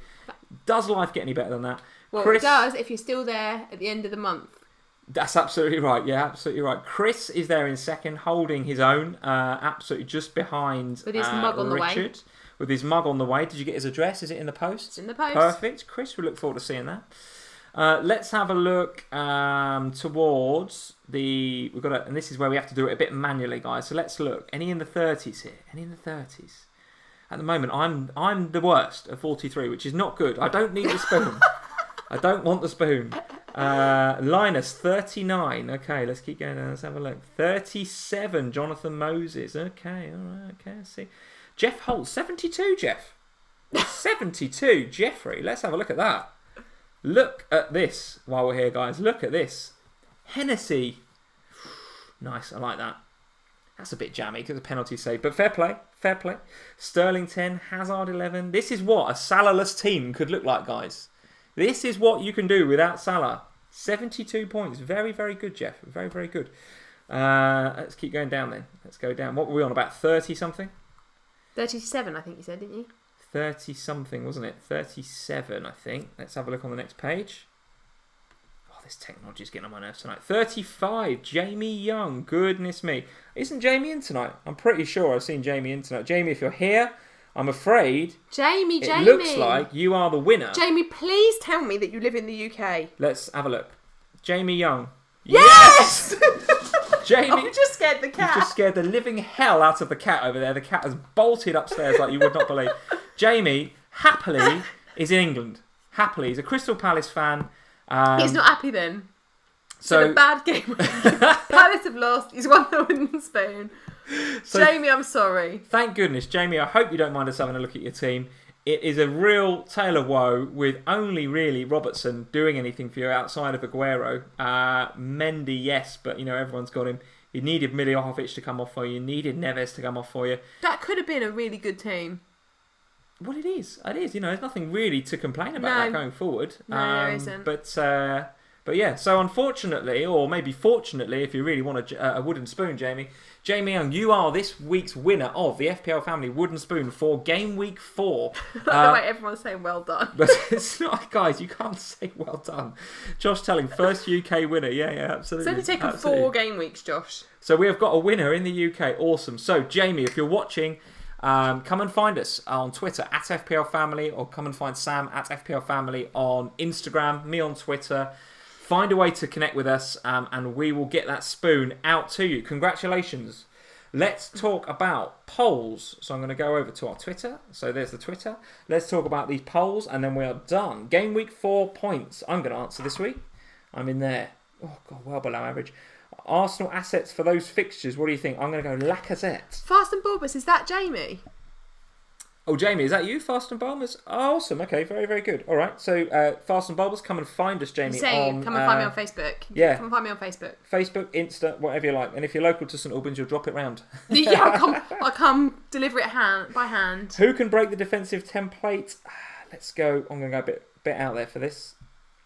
Does life get any better than that? Well, Chris, it does if you're still there at the end of the month. That's absolutely right. Yeah, absolutely right. Chris is there in second, holding his own, absolutely just behind with his mug on Richard, the way. With his mug on the way. Did you get his address? Is it in the post? It's in the post. Perfect. Chris, we look forward to seeing that. Let's have a look towards the... and this is where we have to do it a bit manually, guys. So let's look. Any in the 30s here? Any in the 30s? At the moment, I'm the worst at 43, which is not good. I don't need the spoon. I don't want the spoon. Linus, 39. Okay, let's keep going down. Let's have a look. 37, Jonathan Moses. Okay, all right. Okay, let's see. Jeff Holt, 72, Jeff. 72, Jeffrey. Let's have a look at that. Look at this while we're here, guys. Look at this. Hennessy. Nice, I like that. That's a bit jammy because the penalty save. But fair play. Fair play. Sterling 10, Hazard 11. This is what a Salah-less team could look like, guys. This is what you can do without Salah. 72 points. Very, very good, Jeff. Very, very good. Let's keep going down then. Let's go down. What were we on? About 30-something? 37, I think you said, didn't you? 30-something, wasn't it? 37, I think. Let's have a look on the next page. Oh, this technology is getting on my nerves tonight. 35, Jamie Young. Goodness me. Isn't Jamie in tonight? I'm pretty sure I've seen Jamie in tonight. Jamie, if you're here, I'm afraid Jamie. It looks like you are the winner. Jamie, please tell me that you live in the UK. Let's have a look. Jamie Young. Yes! Jamie, I just scared the cat. You just scared the living hell out of the cat over there. The cat has bolted upstairs like you would not believe. Jamie, happily, is in England. Happily. He's a Crystal Palace fan. He's not happy then. So a bad game. Palace have lost. He's won the wooden spoon. So, Jamie, I'm sorry. Thank goodness. Jamie, I hope you don't mind us having a look at your team. It is a real tale of woe with only really Robertson doing anything for you outside of Aguero. Mendy, yes, but everyone's got him. You needed Miljovic to come off for you. You needed Neves to come off for you. That could have been a really good team. Well, it is. It is. There's nothing really to complain about that going forward. No, there isn't. But yeah, so unfortunately, or maybe fortunately, if you really want a wooden spoon, Jamie Young, you are this week's winner of the FPL Family Wooden Spoon for Game Week 4. By the way, everyone's saying well done. But it's not, guys, you can't say well done. Josh telling, first UK winner. Yeah, absolutely. It's only taken 4 game weeks, Josh. So we have got a winner in the UK. Awesome. So, Jamie, if you're watching, come and find us on Twitter at FPL Family, or come and find Sam at FPL Family on Instagram, me on Twitter. Find a way to connect with us, and we will get that spoon out to you. Congratulations. Let's talk about polls. So I'm going to go over to our Twitter. So there's the Twitter. Let's talk about these polls, and then we are done. Game week 4 points. I'm going to answer this week. I'm in there. Oh, God, well below average. Arsenal assets for those fixtures. What do you think? I'm going to go Lacazette. Fast and Bournemouth, is that Jamie? Oh, Jamie, is that you, Fast and Bulbers? Oh, awesome. Okay, very, very good. All right, so Fast and Bulbers, come and find us, Jamie. Come and find me on Facebook. Yeah. Come and find me on Facebook. Facebook, Insta, whatever you like. And if you're local to St Albans, you'll drop it round. Yeah, I'll come deliver it by hand. Who can break the defensive template? Let's go. I'm going to go a bit out there for this.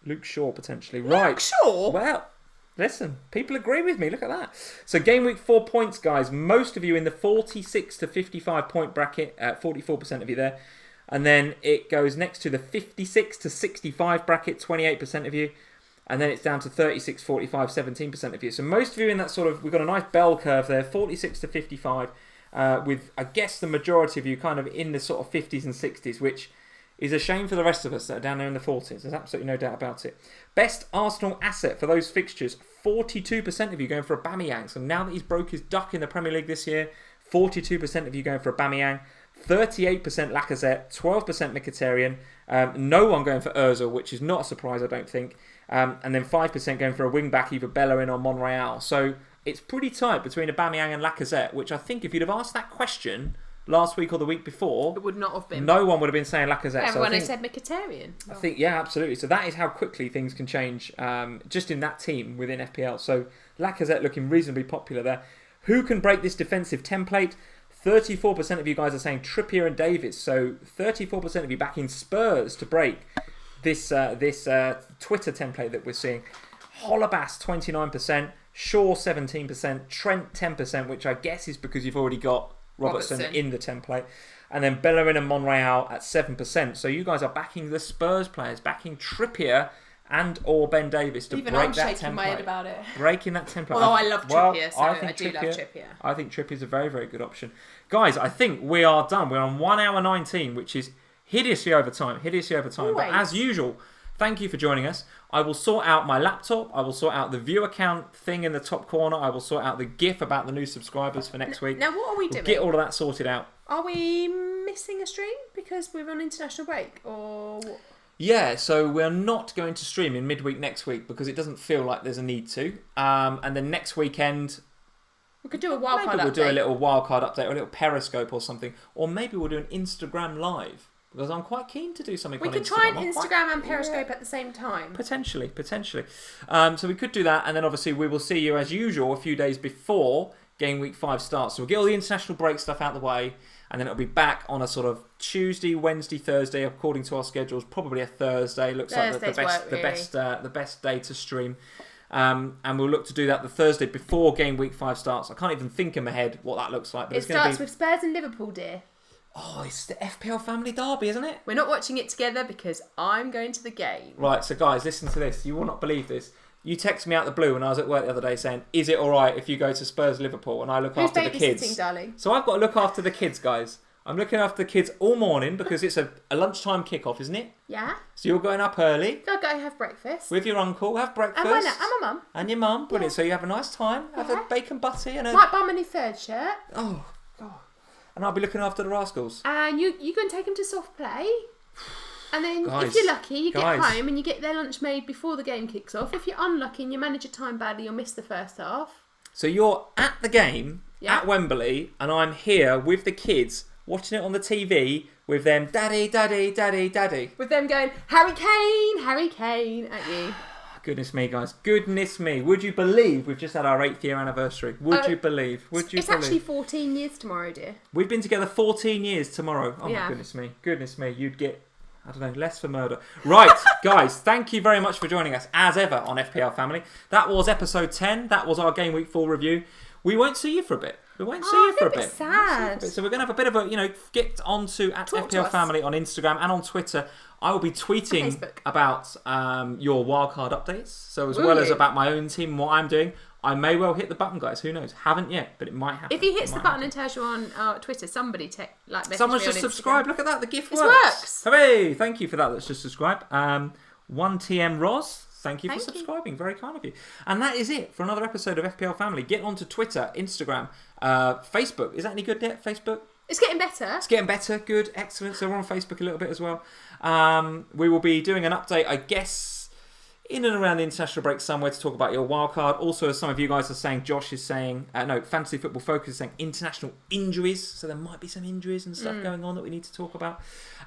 Luke Shaw, potentially. Right. Luke Shaw? Well, listen, people agree with me. Look at that. So game week 4 points, guys. Most of you in the 46 to 55 point bracket. 44% of you there. And then it goes next to the 56 to 65 bracket. 28% of you. And then it's down to 36, 45, 17% of you. So most of you in that sort of... We've got a nice bell curve there. 46 to 55. With, I guess, the majority of you kind of in the sort of 50s and 60s. Which is a shame for the rest of us that are down there in the 40s. There's absolutely no doubt about it. Best Arsenal asset for those fixtures. 42% of you going for Aubameyang. So now that he's broke his duck in the Premier League this year, 42% of you going for Aubameyang, 38% Lacazette, 12% Mkhitaryan, No one going for Ozil, which is not a surprise, I don't think. And then 5% going for a wing-back, either Bellerin or Monreal. So it's pretty tight between Aubameyang and Lacazette, which I think if you'd have asked that question last week or the week before, it would not have been. No one would have been saying Lacazette. Everyone has said Mkhitaryan. I think, yeah, absolutely. So that is how quickly things can change just in that team within FPL. So Lacazette looking reasonably popular there. Who can break this defensive template? 34% of you guys are saying Trippier and Davis. So 34% of you backing Spurs to break this Twitter template that we're seeing. Holebas 29%, Shaw 17%, Trent 10%, which I guess is because you've already got Robertson in the template. And then Bellerin and Monreal at 7%. So you guys are backing the Spurs players, backing Trippier and or Ben Davis to even break I'm that template. shaking my head about it. Breaking that template. Although I love Trippier, so I do love Trippier. I think Trippier is a very, very good option. Guys, I think we are done. We're on 1 hour 19, which is hideously over time. But as usual, thank you for joining us. I will sort out my laptop. I will sort out the view account thing in the top corner. I will sort out the GIF about the new subscribers for next week. Now, what are we doing? Get all of that sorted out. Are we missing a stream because we're on international break? Or what? Yeah, so we're not going to stream in midweek next week because it doesn't feel like there's a need to. And then next weekend, we could do a wildcard update. Maybe we'll do a little wildcard update or a little Periscope or something. Or maybe we'll do an Instagram live. Because I'm quite keen to do something on Instagram. We could try an Instagram and Periscope at the same time. Potentially. So we could do that. And then obviously we will see you as usual a few days before Game Week 5 starts. So we'll get all the international break stuff out of the way. And then it'll be back on a sort of Tuesday, Wednesday, Thursday, according to our schedules. Probably a Thursday. Looks like the best day to stream. And we'll look to do that the Thursday before Game Week 5 starts. I can't even think in my head what that looks like. But it starts with Spurs and Liverpool, dear. Oh, it's the FPL Family Derby, isn't it? We're not watching it together because I'm going to the game. Right, so guys, listen to this. You will not believe this. You text me out the blue when I was at work the other day saying, is it all right if you go to Spurs Liverpool and I look after the kids? Who's babysitting, darling? So I've got to look after the kids, guys. I'm looking after the kids all morning because it's a lunchtime kickoff, isn't it? Yeah. So you're going up early. I'll go have breakfast. With your uncle, have breakfast. And my mum. And your mum, brilliant. Yeah. So you have a nice time, have a bacon butty and a... Might buy my new third shirt. Oh, God. And I'll be looking after the rascals. And you go and take them to soft play. And then if you're lucky, you get home and you get their lunch made before the game kicks off. If you're unlucky and you manage your time badly, you'll miss the first half. So you're at the game at Wembley and I'm here with the kids watching it on the TV with them, daddy, daddy, daddy, daddy. With them going, Harry Kane at you. Goodness me, guys. Goodness me. Would you believe we've just had our 8th year anniversary? Would you believe? It's actually 14 years tomorrow, dear. We've been together 14 years tomorrow. Oh, my goodness me. Goodness me. You'd get, I don't know, less for murder. Right, guys. Thank you very much for joining us, as ever, on FPL Family. That was episode 10. That was our Game Week 4 review. We won't see you for a bit. We won't see you for a bit. Sad. So we're going to have a bit of a, get onto at FPL Family on Instagram and on Twitter. I will be tweeting about your wildcard updates. So as well as about my own team and what I'm doing, I may well hit the button, guys. Who knows? Haven't yet, but it might happen. If he hits the button and tells you on Twitter, somebody message Someone's me just on subscribed. Instagram. Look at that. The gift works. Hooray! Thank you for that. Let's just subscribe. 1TM Roz. Thank you for subscribing. Very kind of you. And that is it for another episode of FPL Family. Get onto Twitter, Instagram, Facebook. Is that any good yet? Facebook? It's getting better. It's getting better. Good. Excellent. So we're on Facebook a little bit as well. We will be doing an update, I guess, in and around the international break somewhere to talk about your wildcard. Also, as some of you guys are saying, Josh is saying, Fantasy Football Focus is saying international injuries. So there might be some injuries and stuff going on that we need to talk about.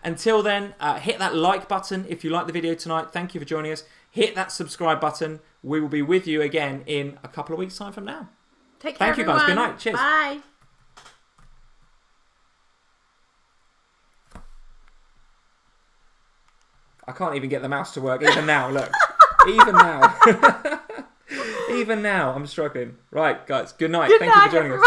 Until then, hit that like button if you like the video tonight. Thank you for joining us. Hit that subscribe button. We will be with you again in a couple of weeks' time from now. Take care, Thank you, guys. Good night. Cheers. Bye. I can't even get the mouse to work. Even now, look. Even now. Even now, I'm struggling. Right, guys. Good night. Thank you for joining us.